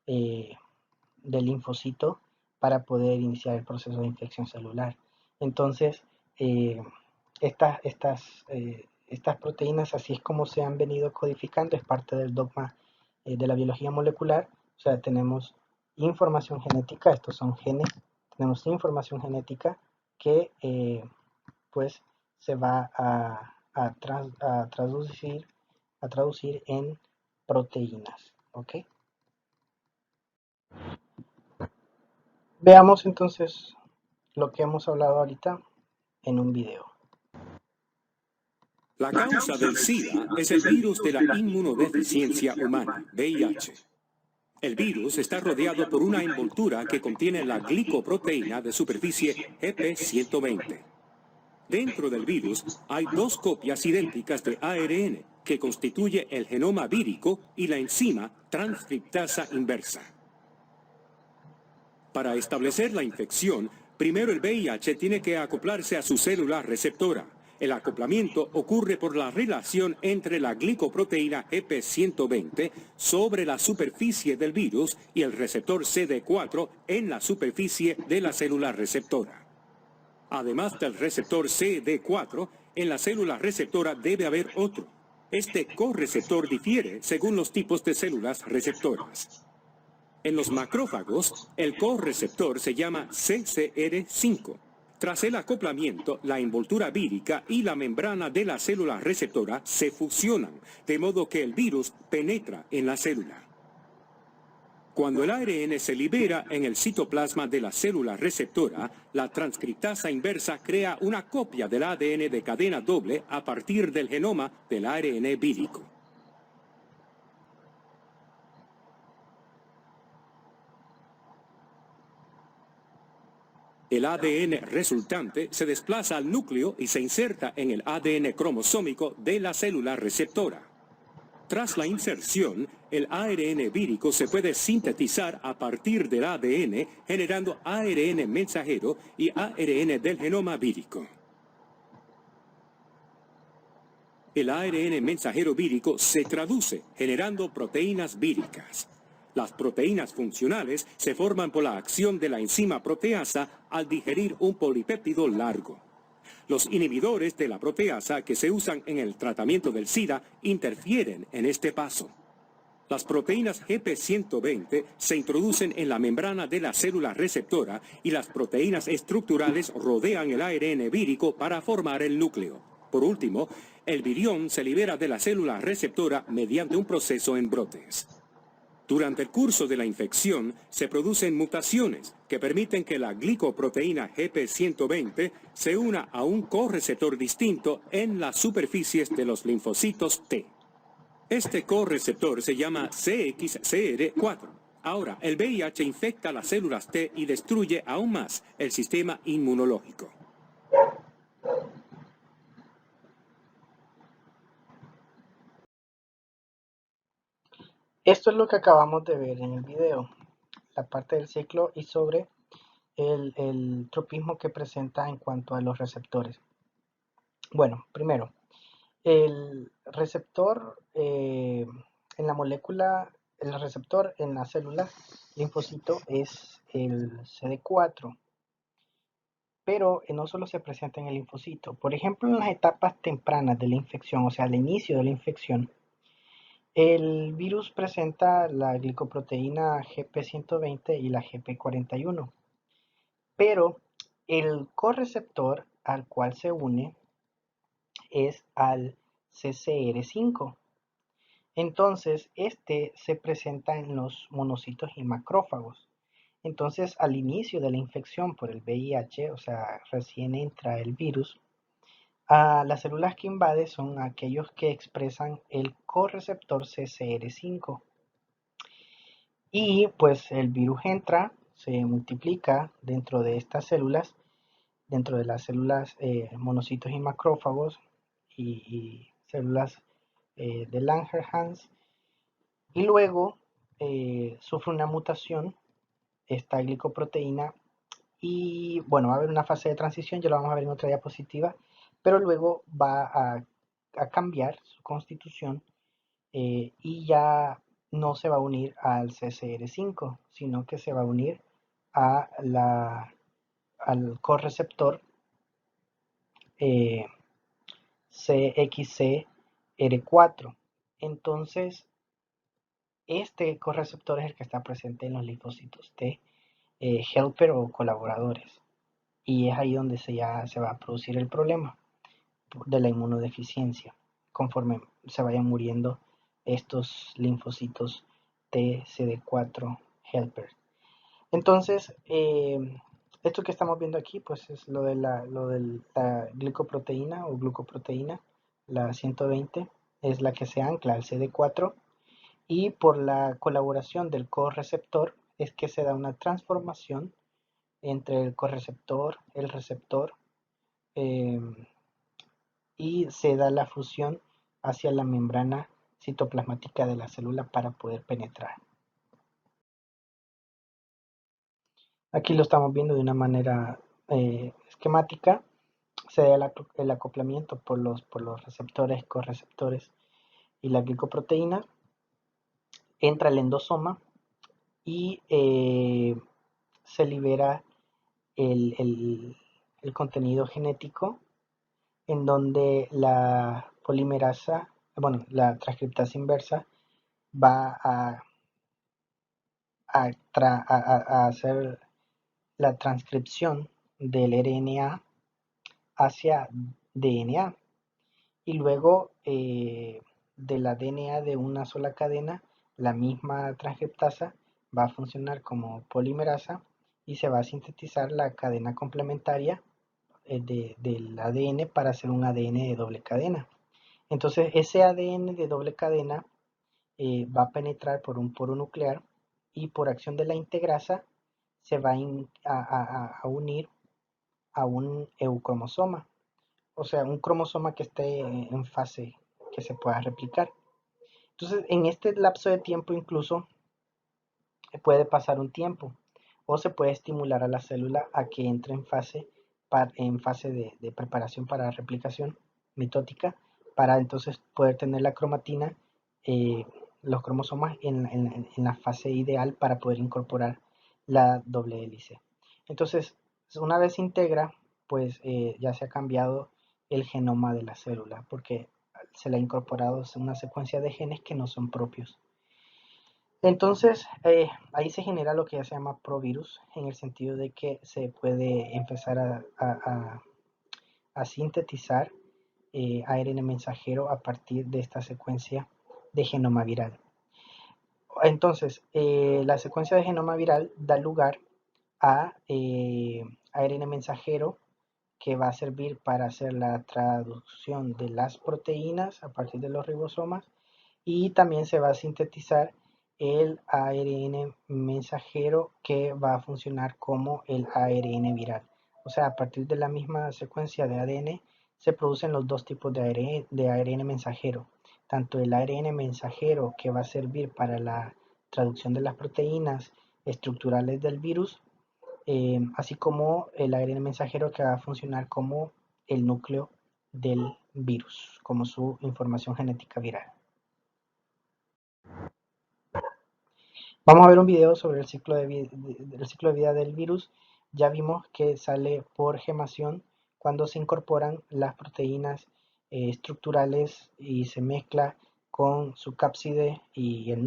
eh, del linfocito para poder iniciar el proceso de infección celular. Entonces, eh, estas proteínas, así es como se han venido codificando, es parte del dogma de la biología molecular. O sea, tenemos información genética, estos son genes, tenemos información genética que pues se va a traducir en proteínas. ¿Ok? Veamos entonces lo que hemos hablado ahorita en un video. La causa del SIDA es el virus de la inmunodeficiencia humana, VIH. El virus está rodeado por una envoltura que contiene la glicoproteína de superficie EP120. Dentro del virus hay dos copias idénticas de ARN que constituye el genoma vírico y la enzima transcriptasa inversa. Para establecer la infección, primero el VIH tiene que acoplarse a su célula receptora. El acoplamiento ocurre por la relación entre la glicoproteína EP120 sobre la superficie del virus y el receptor CD4 en la superficie de la célula receptora. Además del receptor CD4, en la célula receptora debe haber otro. Este correceptor difiere según los tipos de células receptoras. En los macrófagos, el correceptor se llama CCR5. Tras el acoplamiento, la envoltura vírica y la membrana de la célula receptora se fusionan, de modo que el virus penetra en la célula. Cuando el ARN se libera en el citoplasma de la célula receptora, la transcriptasa inversa crea una copia del ADN de cadena doble a partir del genoma del ARN vírico. El ADN resultante se desplaza al núcleo y se inserta en el ADN cromosómico de la célula receptora. Tras la inserción, el ARN vírico se puede sintetizar a partir del ADN, generando ARN mensajero y ARN del genoma vírico. El ARN mensajero vírico se traduce generando proteínas víricas. Las proteínas funcionales se forman por la acción de la enzima proteasa al digerir un polipéptido largo. Los inhibidores de la proteasa que se usan en el tratamiento del SIDA interfieren en este paso. Las proteínas GP120 se introducen en la membrana de la célula receptora y las proteínas estructurales rodean el ARN vírico para formar el núcleo. Por último, el virión se libera de la célula receptora mediante un proceso en brotes. Durante el curso de la infección se producen mutaciones que permiten que la glicoproteína GP120 se una a un correceptor distinto en las superficies de los linfocitos T. Este correceptor se llama CXCR4. Ahora, el VIH infecta las células T y destruye aún más el sistema inmunológico. Esto es lo que acabamos de ver en el video, la parte del ciclo y sobre el tropismo que presenta en cuanto a los receptores. Bueno, primero, el receptor en la molécula, el receptor en la célula linfocito es el CD4, pero no solo se presenta en el linfocito. Por ejemplo, en las etapas tempranas de la infección, o sea, al inicio de la infección, el virus presenta la glicoproteína GP120 y la GP41, pero el correceptor al cual se une es al CCR5. Entonces, este se presenta en los monocitos y macrófagos. Entonces, al inicio de la infección por el VIH, o sea, recién entra el virus, las células que invade son aquellos que expresan el correceptor CCR5. Y pues el virus entra, se multiplica dentro de estas células, dentro de las células monocitos y macrófagos y células de Langerhans, y luego sufre una mutación, esta glicoproteína, y bueno, va a haber una fase de transición, ya lo vamos a ver en otra diapositiva, pero luego va a cambiar su constitución y ya no se va a unir al CCR5, sino que se va a unir a al correceptor CXCR4. Entonces, este correceptor es el que está presente en los linfocitos T, helper o colaboradores. Y es ahí donde ya se va a producir el problema de la inmunodeficiencia, conforme se vayan muriendo estos linfocitos T, CD4, helper. Entonces, esto que estamos viendo aquí, pues es lo de la glicoproteína o glucoproteína, la 120, es la que se ancla al CD4 y por la colaboración del correceptor es que se da una transformación entre el correceptor, el receptor eh, y se da la fusión hacia la membrana citoplasmática de la célula para poder penetrar. Aquí lo estamos viendo de una manera esquemática. Se da el acoplamiento por los receptores, correceptores y la glicoproteína. Entra el endosoma y se libera el contenido genético en donde la polimerasa, bueno, la transcriptasa inversa va a hacer la transcripción del RNA hacia DNA y luego del DNA de una sola cadena, la misma transcriptasa va a funcionar como polimerasa y se va a sintetizar la cadena complementaria del ADN para hacer un ADN de doble cadena. Entonces ese ADN de doble cadena va a penetrar por un poro nuclear y por acción de la integrasa se va a unir a un eucromosoma, o sea, un cromosoma que esté en fase que se pueda replicar. Entonces, en este lapso de tiempo incluso puede pasar un tiempo o se puede estimular a la célula a que entre en fase de preparación para replicación mitótica para entonces poder tener la cromatina, los cromosomas en la fase ideal para poder incorporar la doble hélice. Entonces, una vez se integra, pues ya se ha cambiado el genoma de la célula porque se le ha incorporado una secuencia de genes que no son propios. Entonces, ahí se genera lo que ya se llama provirus, en el sentido de que se puede empezar a sintetizar ARN mensajero a partir de esta secuencia de genoma viral. Entonces, la secuencia de genoma viral da lugar a ARN mensajero que va a servir para hacer la traducción de las proteínas a partir de los ribosomas y también se va a sintetizar el ARN mensajero que va a funcionar como el ARN viral. O sea, a partir de la misma secuencia de ADN se producen los dos tipos de ARN mensajero. Tanto el ARN mensajero que va a servir para la traducción de las proteínas estructurales del virus, así como el ARN mensajero que va a funcionar como el núcleo del virus, como su información genética viral. Vamos a ver un video sobre el ciclo de vida del virus. Ya vimos que sale por gemación cuando se incorporan las proteínas estructurales y se mezcla con su cápside y el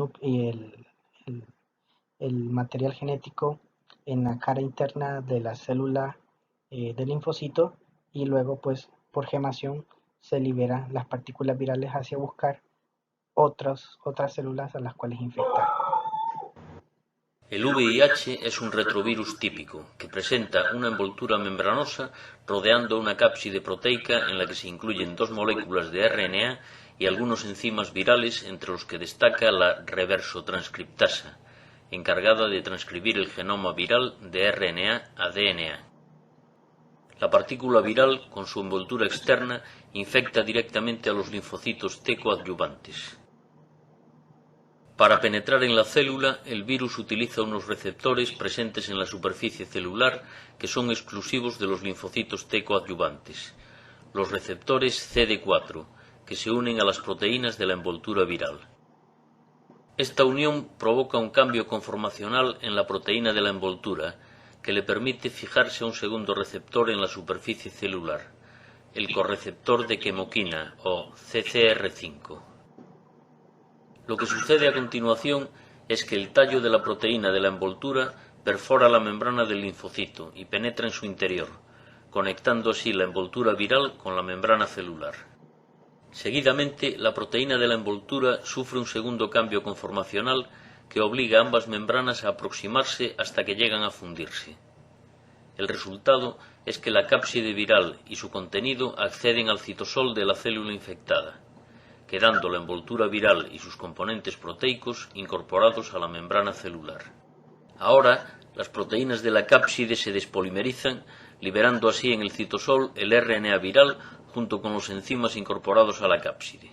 material genético en la cara interna de la célula del linfocito y luego pues por gemación se liberan las partículas virales hacia buscar otras células a las cuales infectar. El VIH es un retrovirus típico, que presenta una envoltura membranosa rodeando una cápside proteica en la que se incluyen dos moléculas de RNA y algunos enzimas virales entre los que destaca la reversotranscriptasa. encargada de transcribir el genoma viral de RNA a DNA. La partícula viral, con su envoltura externa, infecta directamente a los linfocitos T coadyuvantes. Para penetrar en la célula, el virus utiliza unos receptores presentes en la superficie celular que son exclusivos de los linfocitos T coadyuvantes, los receptores CD4, que se unen a las proteínas de la envoltura viral. Esta unión provoca un cambio conformacional en la proteína de la envoltura, que le permite fijarse a un segundo receptor en la superficie celular, el correceptor de quemoquina o CCR5. Lo que sucede a continuación es que el tallo de la proteína de la envoltura perfora la membrana del linfocito y penetra en su interior, conectando así la envoltura viral con la membrana celular. Seguidamente, la proteína de la envoltura sufre un segundo cambio conformacional que obliga a ambas membranas a aproximarse hasta que llegan a fundirse. El resultado es que la cápside viral y su contenido acceden al citosol de la célula infectada, quedando la envoltura viral y sus componentes proteicos incorporados a la membrana celular. Ahora, las proteínas de la cápside se despolimerizan, liberando así en el citosol el RNA viral junto con los enzimas incorporados a la cápside.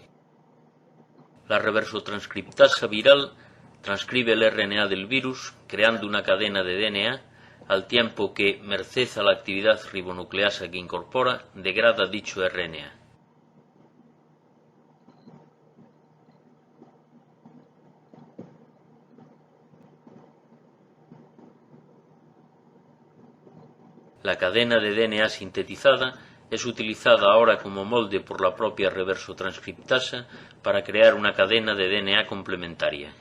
La reversotranscriptasa viral transcribe el RNA del virus, creando una cadena de DNA, al tiempo que, merced a la actividad ribonucleasa que incorpora, degrada dicho RNA. La cadena de DNA sintetizada es utilizada ahora como molde por la propia reversotranscriptasa para crear una cadena de DNA complementaria.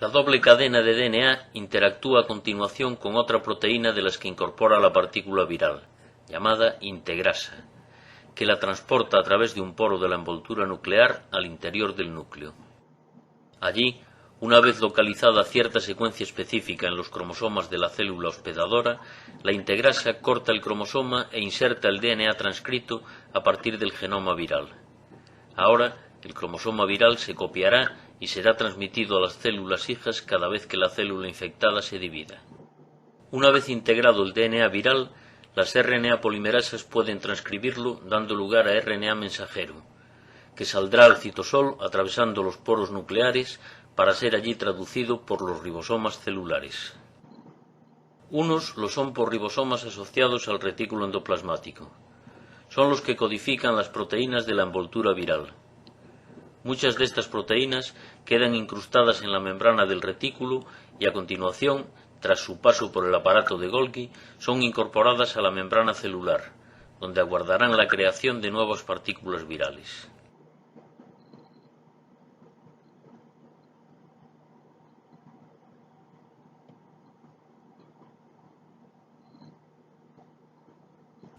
La doble cadena de DNA interactúa a continuación con otra proteína de las que incorpora la partícula viral, llamada integrasa, que la transporta a través de un poro de la envoltura nuclear al interior del núcleo. Allí, una vez localizada cierta secuencia específica en los cromosomas de la célula hospedadora, la integrasa corta el cromosoma e inserta el DNA transcrito a partir del genoma viral. Ahora, el cromosoma viral se copiará y será transmitido a las células hijas cada vez que la célula infectada se divida. Una vez integrado el DNA viral, las RNA polimerasas pueden transcribirlo dando lugar a RNA mensajero, que saldrá al citosol atravesando los poros nucleares para ser allí traducido por los ribosomas celulares. Unos lo son por ribosomas asociados al retículo endoplasmático. Son los que codifican las proteínas de la envoltura viral. Muchas de estas proteínas quedan incrustadas en la membrana del retículo y a continuación, tras su paso por el aparato de Golgi, son incorporadas a la membrana celular, donde aguardarán la creación de nuevas partículas virales.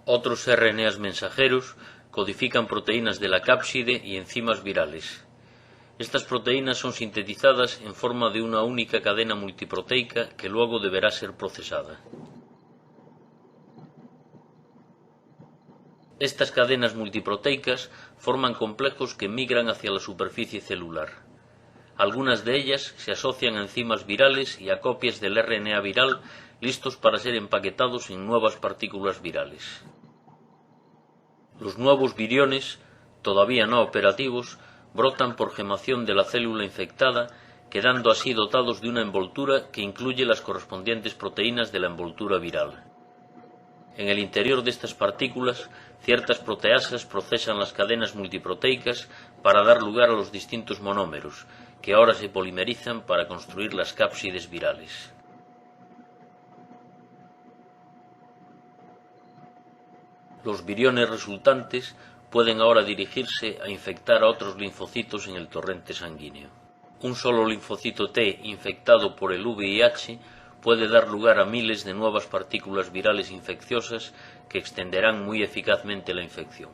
Otros RNAs mensajeros codifican proteínas de la cápside y enzimas virales. Estas proteínas son sintetizadas en forma de una única cadena multiproteica que luego deberá ser procesada. Estas cadenas multiproteicas forman complejos que migran hacia la superficie celular. Algunas de ellas se asocian a enzimas virales y a copias del RNA viral listos para ser empaquetados en nuevas partículas virales. Los nuevos viriones, todavía no operativos, brotan por gemación de la célula infectada, quedando así dotados de una envoltura que incluye las correspondientes proteínas de la envoltura viral. En el interior de estas partículas, ciertas proteasas procesan las cadenas multiproteicas para dar lugar a los distintos monómeros, que ahora se polimerizan para construir las cápsides virales. Los viriones resultantes pueden ahora dirigirse a infectar a otros linfocitos en el torrente sanguíneo. Un solo linfocito T infectado por el VIH puede dar lugar a miles de nuevas partículas virales infecciosas que extenderán muy eficazmente la infección.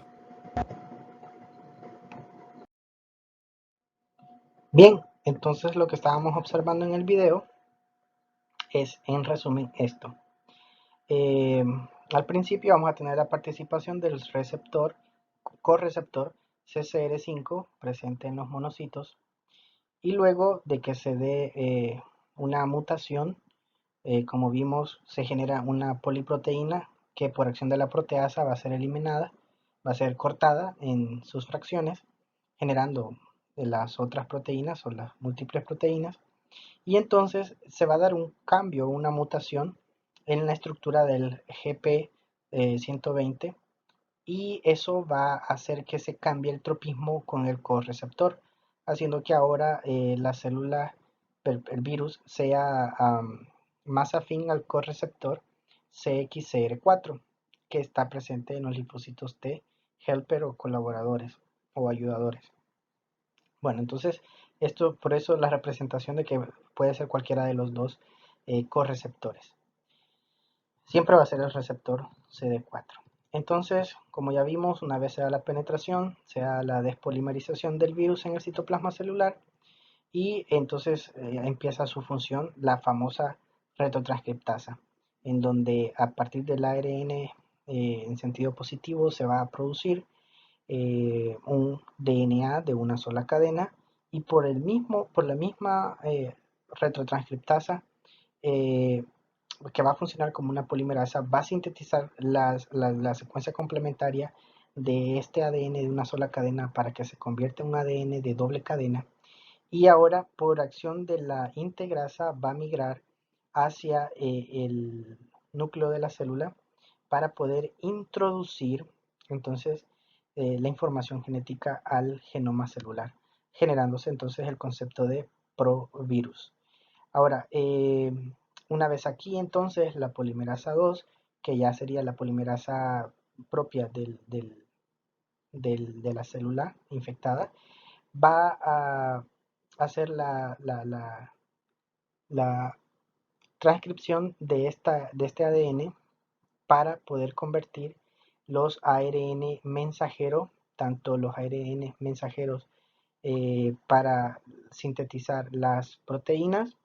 Bien, entonces lo que estábamos observando en el video es, en resumen, esto. Al principio vamos a tener la participación del correceptor CCR5 presente en los monocitos, y luego de que se dé una mutación. Como vimos, se genera una poliproteína que por acción de la proteasa va a ser eliminada, va a ser cortada en sus fracciones, generando las otras proteínas o las múltiples proteínas. Y entonces se va a dar un cambio, una mutación en la estructura del GP120, y eso va a hacer que se cambie el tropismo con el correceptor, haciendo que ahora la célula, el virus, sea más afín al correceptor CXCR4, que está presente en los linfocitos T helper o colaboradores o ayudadores. Bueno, entonces esto, por eso la representación de que puede ser cualquiera de los dos correceptores. Siempre va a ser el receptor CD4. Entonces, como ya vimos, una vez se da la penetración, se da la despolimerización del virus en el citoplasma celular, y entonces empieza su función, la famosa retrotranscriptasa, en donde a partir del ARN en sentido positivo se va a producir un DNA de una sola cadena, y por la misma retrotranscriptasa, que va a funcionar como una polimerasa, va a sintetizar la secuencia complementaria de este ADN de una sola cadena para que se convierta en un ADN de doble cadena, y ahora por acción de la integrasa va a migrar hacia el núcleo de la célula para poder introducir entonces la información genética al genoma celular, generándose entonces el concepto de provirus. Ahora, una vez aquí entonces la polimerasa 2, que ya sería la polimerasa propia de la célula infectada, va a hacer la transcripción de este ADN para poder convertir los ARN mensajeros, tanto los ARN mensajeros para sintetizar las proteínas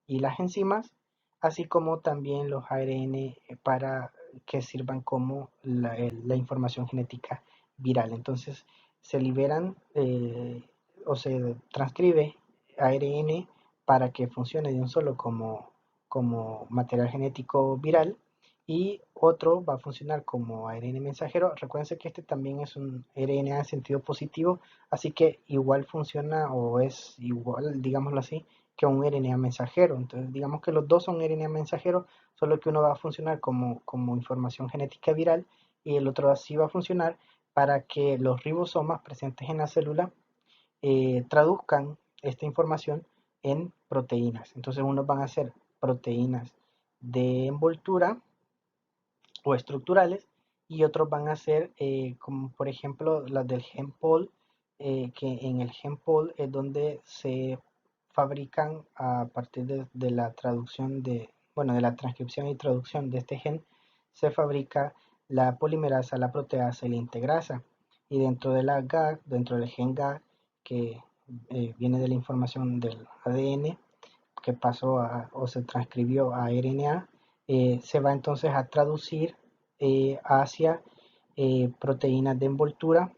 y las enzimas, así como también los ARN para que sirvan como la información genética viral. Entonces se liberan o se transcribe ARN para que funcione de un solo como material genético viral, y otro va a funcionar como ARN mensajero. Recuerden que este también es un RNA en sentido positivo, así que igual funciona, o es igual, digámoslo así, que un RNA mensajero. Entonces digamos que los dos son RNA mensajeros, solo que uno va a funcionar como información genética viral y el otro así va a funcionar para que los ribosomas presentes en la célula traduzcan esta información en proteínas. Entonces unos van a ser proteínas de envoltura o estructurales, y otros van a ser como por ejemplo las del GenPol, que en el GenPol es donde se fabrican a partir de la traducción de la transcripción y traducción de este gen, se fabrica la polimerasa, la proteasa y la integrasa. Y dentro de la GAG, dentro del gen GAG, que viene de la información del ADN que pasó o se transcribió a RNA, se va entonces a traducir hacia proteínas de envoltura,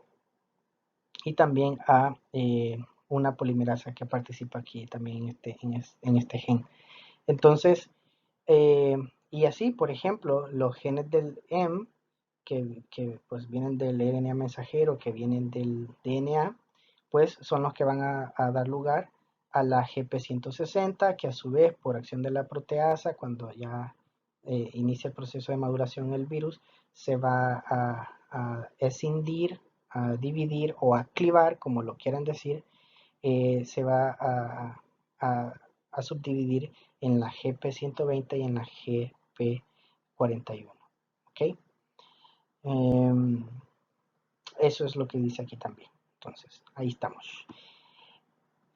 y también a una polimerasa que participa aquí también en este gen. Entonces, y así, por ejemplo, los genes del M, que pues vienen del RNA mensajero, que vienen del DNA, pues son los que van a dar lugar a la GP160, que a su vez, por acción de la proteasa, cuando ya inicia el proceso de maduración el virus, se va a escindir, a dividir o a clivar, como lo quieran decir, se va a subdividir en la GP120 y en la GP41. ¿Ok? Eso es lo que dice aquí también. Entonces, ahí estamos.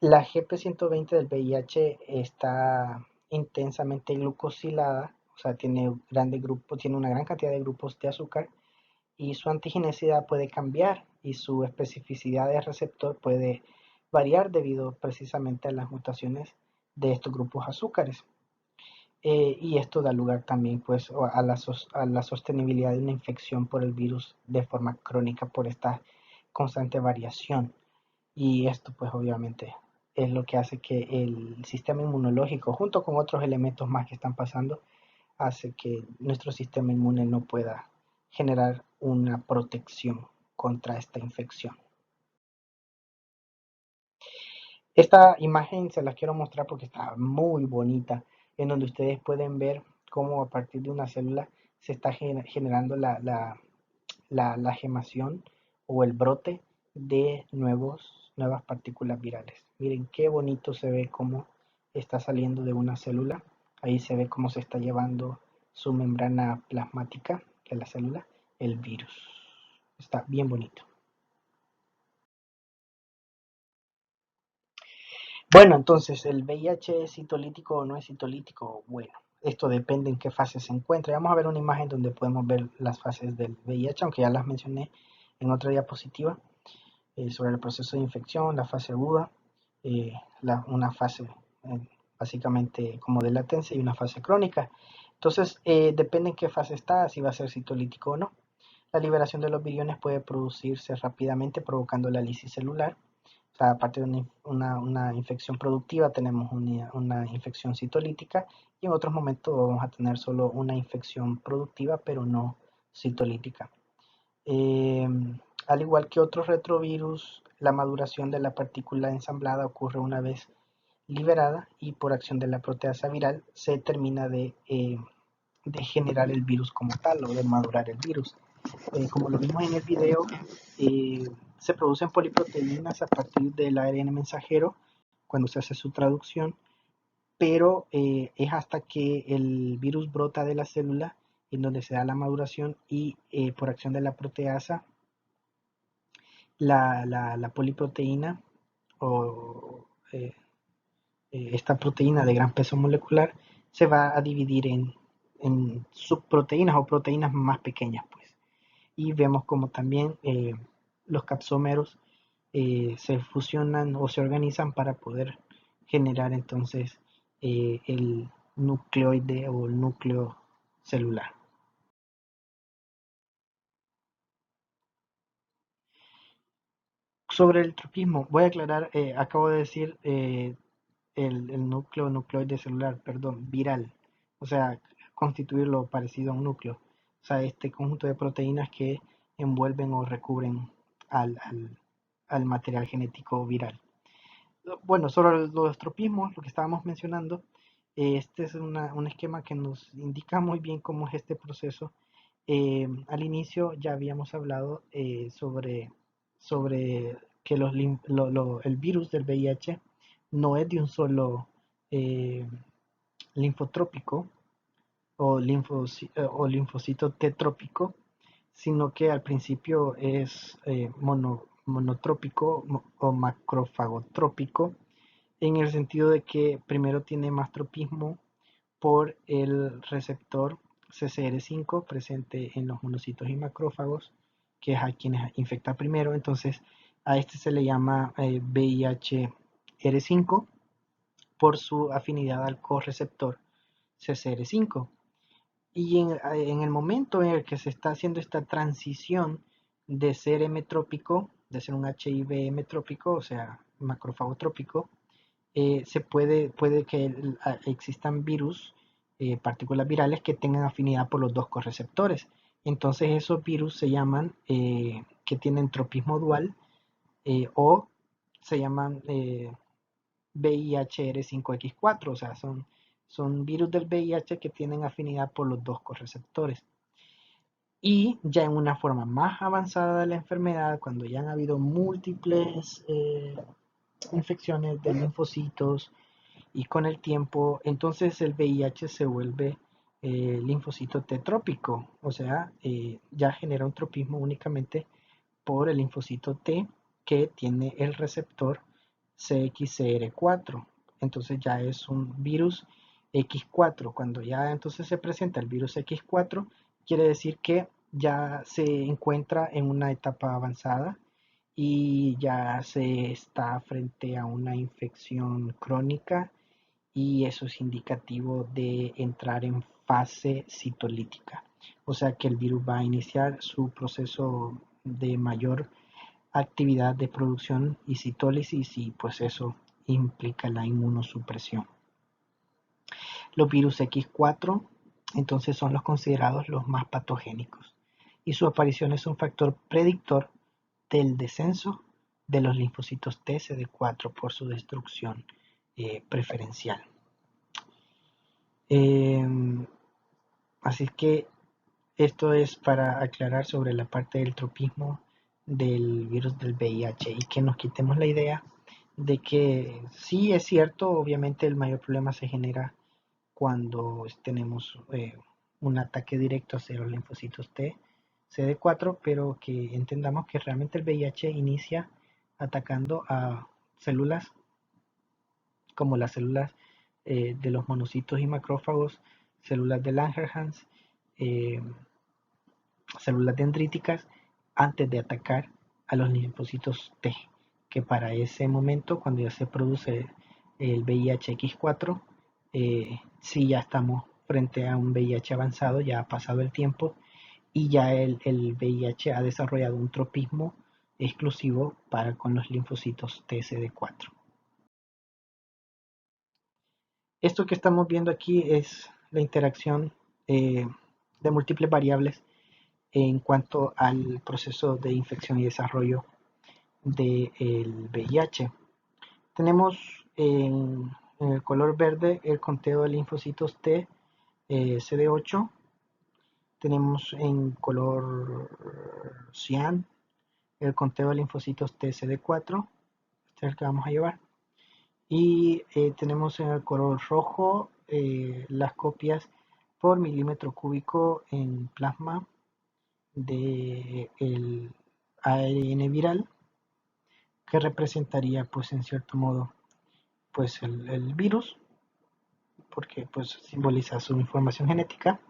La GP120 del VIH está intensamente glucosilada, o sea, tiene una gran cantidad de grupos de azúcar, y su antigenicidad puede cambiar y su especificidad de receptor puede variar debido precisamente a las mutaciones de estos grupos azúcares. Y esto da lugar también pues a la sostenibilidad de una infección por el virus de forma crónica por esta constante variación. Y esto pues obviamente es lo que hace que el sistema inmunológico, junto con otros elementos más que están pasando, hace que nuestro sistema inmune no pueda generar una protección contra esta infección. Esta imagen se la quiero mostrar porque está muy bonita, en donde ustedes pueden ver cómo a partir de una célula se está generando la gemación o el brote de nuevas partículas virales. Miren qué bonito se ve cómo está saliendo de una célula. Ahí se ve cómo se está llevando su membrana plasmática de la célula, el virus. Está bien bonito. Bueno, entonces, ¿el VIH es citolítico o no es citolítico? Bueno, esto depende en qué fase se encuentre. Vamos a ver una imagen donde podemos ver las fases del VIH, aunque ya las mencioné en otra diapositiva, sobre el proceso de infección, la fase aguda, una fase básicamente como de latencia y una fase crónica. Entonces, depende en qué fase está, si va a ser citolítico o no. La liberación de los viriones puede producirse rápidamente provocando la lisis celular. O sea, aparte de una infección productiva, tenemos una infección citolítica y en otros momentos vamos a tener solo una infección productiva, pero no citolítica. Al igual que otros retrovirus, la maduración de la partícula ensamblada ocurre una vez liberada y por acción de la proteasa viral se termina de generar el virus como tal o de madurar el virus. Como lo vimos en el video, se producen poliproteínas a partir del ARN mensajero cuando se hace su traducción, pero es hasta que el virus brota de la célula en donde se da la maduración y por acción de la proteasa, la poliproteína o esta proteína de gran peso molecular se va a dividir en subproteínas o proteínas más pequeñas, pues. Y vemos como también los capsómeros se fusionan o se organizan para poder generar entonces el nucleoide o el núcleo celular. Sobre el tropismo, voy a aclarar, acabo de decir el nucleoide celular, perdón, viral, o sea, constituir lo parecido a un núcleo, o sea, este conjunto de proteínas que envuelven o recubren al material genético viral. Bueno, sobre los tropismos, lo que estábamos mencionando, este es un esquema que nos indica muy bien cómo es este proceso. Al inicio ya habíamos hablado sobre que el virus del VIH no es de un solo eh, linfotrópico o linfocito T trópico, sino que al principio es monotrópico o macrofagotrópico, en el sentido de que primero tiene más tropismo por el receptor CCR5 presente en los monocitos y macrófagos, que es a quienes infecta primero. Entonces a este se le llama VIH-R5 por su afinidad al correceptor CCR5. Y en el momento en el que se está haciendo esta transición de ser hemetrópico, de ser un HIV hemetrópico, o sea, macrofagotrópico, puede que existan virus, partículas virales que tengan afinidad por los dos correceptores. Entonces esos virus se llaman, que tienen tropismo dual, o se llaman VIHR5X4, o sea, son virus del VIH que tienen afinidad por los dos correceptores. Y ya en una forma más avanzada de la enfermedad, cuando ya han habido múltiples infecciones de linfocitos y con el tiempo, entonces el VIH se vuelve linfocito T trópico, o sea, ya genera un tropismo únicamente por el linfocito T que tiene el receptor CXCR4. Entonces ya es un virus X4. Cuando ya entonces se presenta el virus X4, quiere decir que ya se encuentra en una etapa avanzada y ya se está frente a una infección crónica y eso es indicativo de entrar en fase citolítica. O sea que el virus va a iniciar su proceso de mayor actividad de producción y citólisis y pues eso implica la inmunosupresión. Los virus X4 entonces son los considerados los más patogénicos y su aparición es un factor predictor del descenso de los linfocitos T CD4 por su destrucción preferencial. Así que esto es para aclarar sobre la parte del tropismo del virus del VIH y que nos quitemos la idea de que sí es cierto, obviamente el mayor problema se genera cuando tenemos un ataque directo hacia los linfocitos T CD4, pero que entendamos que realmente el VIH inicia atacando a células como las células de los monocitos y macrófagos, células de Langerhans, células dendríticas, antes de atacar a los linfocitos T, que para ese momento, cuando ya se produce el VIH-X4, sí ya estamos frente a un VIH avanzado, ya ha pasado el tiempo y ya el VIH ha desarrollado un tropismo exclusivo para con los linfocitos TCD4. Esto que estamos viendo aquí es la interacción de múltiples variables en cuanto al proceso de infección y desarrollo del VIH. Tenemos en el color verde el conteo de linfocitos T CD8. Tenemos en color cian el conteo de linfocitos T CD4. Este es el que vamos a llevar. Y tenemos en el color rojo las copias por milímetro cúbico en plasma del ARN viral, que representaría pues en cierto modo pues el virus, porque pues simboliza su información genética.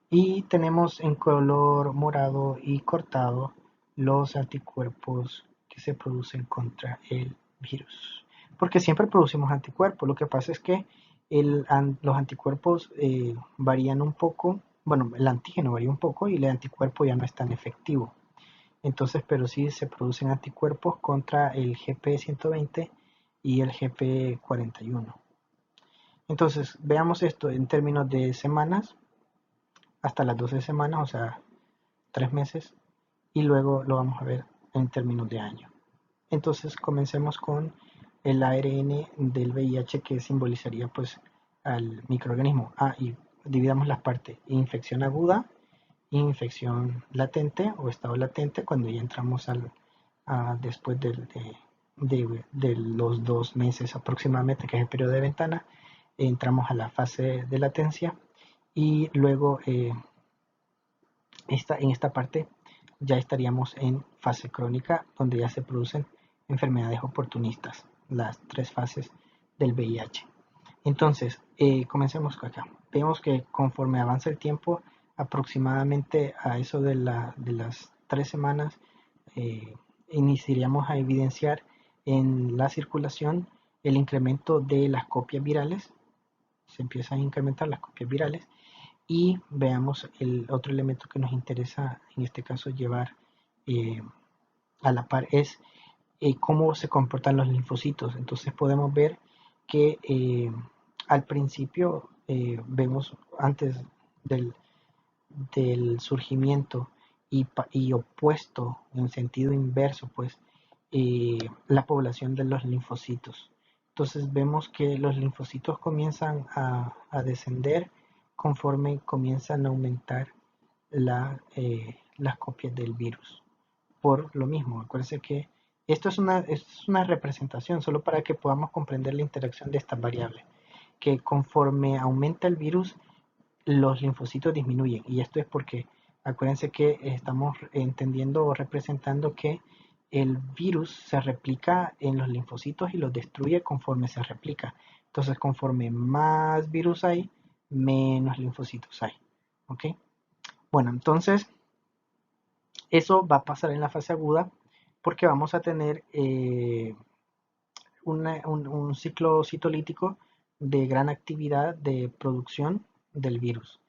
Y tenemos en color morado y cortado los anticuerpos que se producen contra el virus, porque siempre producimos anticuerpos. Lo que pasa es que los anticuerpos varían un poco, bueno, el antígeno varía un poco y el anticuerpo ya no es tan efectivo. Entonces, pero sí se producen anticuerpos contra el GP120 y el GP41. Entonces, veamos esto en términos de semanas, hasta las 12 semanas, o sea, 3 meses, y luego lo vamos a ver en términos de año. Entonces, comencemos con el ARN del VIH, que simbolizaría pues al microorganismo. Y dividamos las partes: infección aguda, infección latente o estado latente, cuando ya entramos después de los 2 meses aproximadamente, que es el periodo de ventana, entramos a la fase de latencia y luego en esta parte ya estaríamos en fase crónica, donde ya se producen enfermedades oportunistas, las 3 fases del VIH. Entonces, comencemos acá. Vemos que conforme avanza el tiempo, aproximadamente a eso de las 3 semanas, iniciaríamos a evidenciar en la circulación el incremento de las copias virales. Se empiezan a incrementar las copias virales. Y veamos el otro elemento que nos interesa en este caso llevar a la par es cómo se comportan los linfocitos. Entonces podemos ver que al principio vemos antes del surgimiento y opuesto en sentido inverso pues la población de los linfocitos. Entonces vemos que los linfocitos comienzan a descender conforme comienzan a aumentar las copias del virus. Por lo mismo, acuérdense que esto es una representación solo para que podamos comprender la interacción de estas variables, que conforme aumenta el virus, los linfocitos disminuyen. Y esto es porque acuérdense que estamos entendiendo o representando que el virus se replica en los linfocitos y los destruye conforme se replica. Entonces, conforme más virus hay, menos linfocitos hay. ¿Ok? Bueno, entonces, eso va a pasar en la fase aguda porque vamos a tener un ciclo citolítico de gran actividad de producción del virus.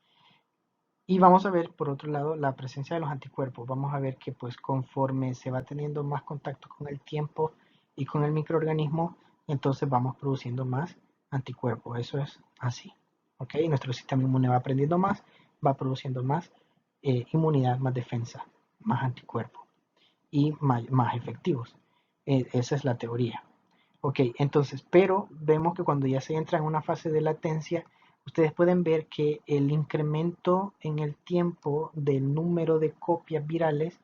Y vamos a ver, por otro lado, la presencia de los anticuerpos. Vamos a ver que pues conforme se va teniendo más contacto con el tiempo y con el microorganismo, entonces vamos produciendo más anticuerpos. Eso es así. ¿Ok? Nuestro sistema inmune va aprendiendo más, va produciendo más inmunidad, más defensa, más anticuerpos y más efectivos. Esa es la teoría. Ok, entonces, pero vemos que cuando ya se entra en una fase de latencia, ustedes pueden ver que el incremento en el tiempo del número de copias virales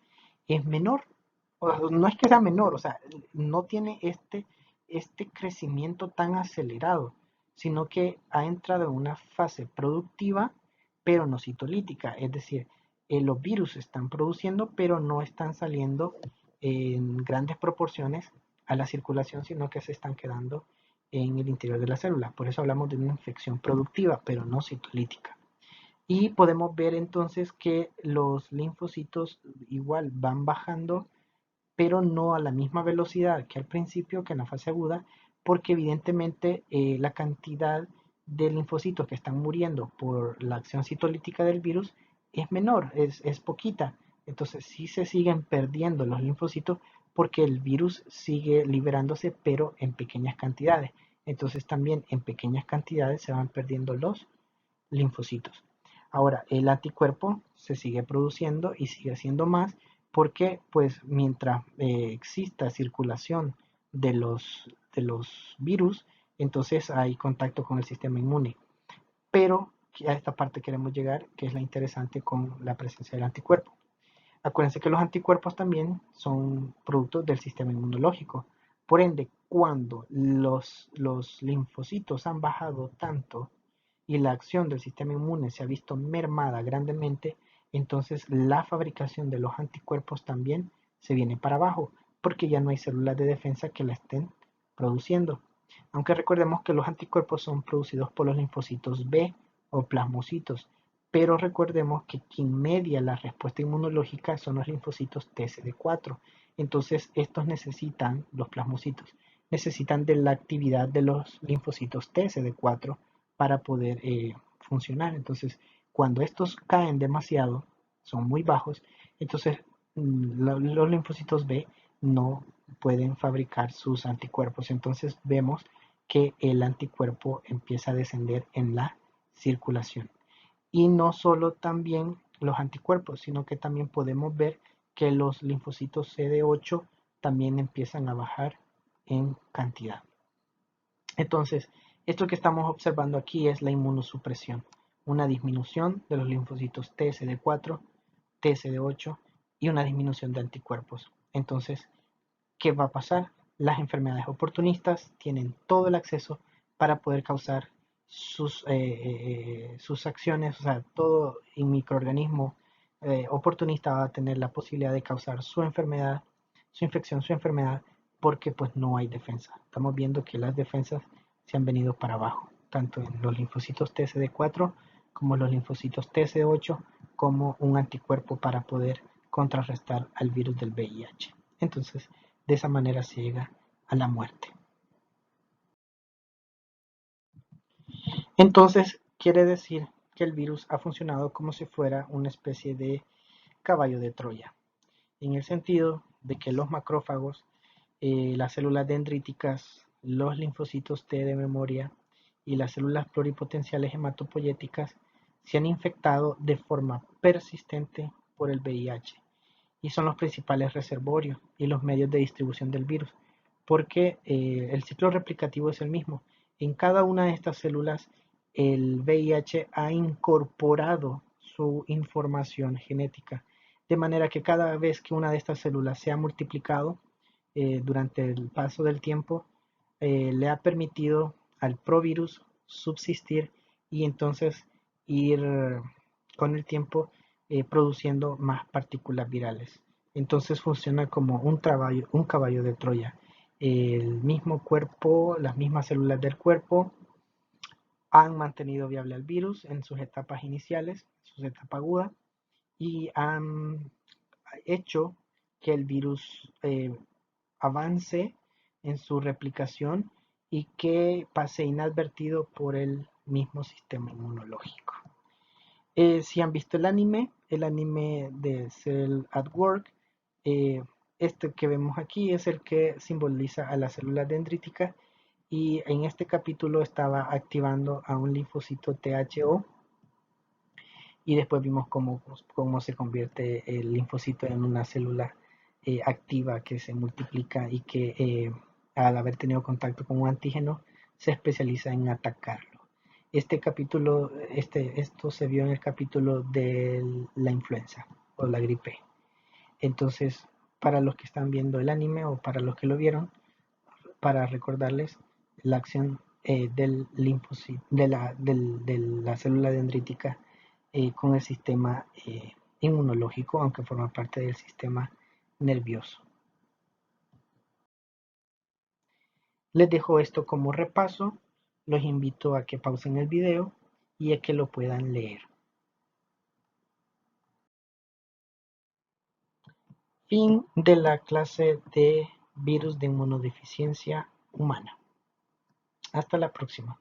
es menor. No es que sea menor, o sea, no tiene este crecimiento tan acelerado, sino que ha entrado en una fase productiva, pero no citolítica. Es decir, los virus están produciendo, pero no están saliendo en grandes proporciones a la circulación, sino que se están quedando en el interior de la célula. Por eso hablamos de una infección productiva, pero no citolítica. Y podemos ver entonces que los linfocitos igual van bajando, pero no a la misma velocidad que al principio, que en la fase aguda, porque evidentemente la cantidad de linfocitos que están muriendo por la acción citolítica del virus es menor, es poquita. Entonces sí se siguen perdiendo los linfocitos porque el virus sigue liberándose, pero en pequeñas cantidades. Entonces también en pequeñas cantidades se van perdiendo los linfocitos. Ahora, el anticuerpo se sigue produciendo y sigue siendo más porque pues mientras exista circulación de los virus, entonces hay contacto con el sistema inmune. Pero a esta parte queremos llegar, que es la interesante con la presencia del anticuerpo. Acuérdense que los anticuerpos también son productos del sistema inmunológico. Por ende, cuando los linfocitos han bajado tanto y la acción del sistema inmune se ha visto mermada grandemente, entonces la fabricación de los anticuerpos también se viene para abajo, porque ya no hay células de defensa que la estén produciendo. Aunque recordemos que los anticuerpos son producidos por los linfocitos B o plasmocitos, pero recordemos que quien media la respuesta inmunológica son los linfocitos TCD4. Entonces estos necesitan, los plasmocitos, necesitan de la actividad de los linfocitos TCD4 para poder funcionar. Entonces, cuando estos caen demasiado, son muy bajos, entonces los linfocitos B no pueden fabricar sus anticuerpos. Entonces vemos que el anticuerpo empieza a descender en la circulación. Y no solo también los anticuerpos, sino que también podemos ver que los linfocitos CD8 también empiezan a bajar en cantidad. Entonces, esto que estamos observando aquí es la inmunosupresión, una disminución de los linfocitos TCD4, TCD8 y una disminución de anticuerpos. Entonces, ¿qué va a pasar? Las enfermedades oportunistas tienen todo el acceso para poder causar sus acciones, o sea, todo microorganismo oportunista va a tener la posibilidad de causar su enfermedad, su infección, su enfermedad, porque pues no hay defensa. Estamos viendo que las defensas se han venido para abajo, tanto en los linfocitos TCD4 como los linfocitos TC8, como un anticuerpo para poder contrarrestar al virus del VIH. Entonces, de esa manera se llega a la muerte. Entonces, quiere decir que el virus ha funcionado como si fuera una especie de caballo de Troya, en el sentido de que los macrófagos, las células dendríticas, los linfocitos T de memoria y las células pluripotenciales hematopoyéticas se han infectado de forma persistente por el VIH y son los principales reservorios y los medios de distribución del virus, porque el ciclo replicativo es el mismo. En cada una de estas células el VIH ha incorporado su información genética, de manera que cada vez que una de estas células se ha multiplicado durante el paso del tiempo, le ha permitido al provirus subsistir y entonces ir con el tiempo produciendo más partículas virales. Entonces funciona como un caballo de Troya. El mismo cuerpo, las mismas células del cuerpo han mantenido viable al virus en sus etapas iniciales, sus etapas agudas, y han hecho que el virus avance en su replicación y que pase inadvertido por el mismo sistema inmunológico. Si han visto el anime de Cell at Work, este que vemos aquí es el que simboliza a las células dendríticas y en este capítulo estaba activando a un linfocito THO, y después vimos cómo se convierte el linfocito en una célula activa que se multiplica y que al haber tenido contacto con un antígeno se especializa en atacarlo. Esto se vio en el capítulo de la influenza o la gripe. Entonces, para los que están viendo el anime o para los que lo vieron, para recordarles la acción del linfocito, de la célula dendrítica con el sistema inmunológico, aunque forma parte del sistema nervioso. Les dejo esto como repaso, los invito a que pausen el video y a que lo puedan leer. Fin de la clase de virus de inmunodeficiencia humana. Hasta la próxima.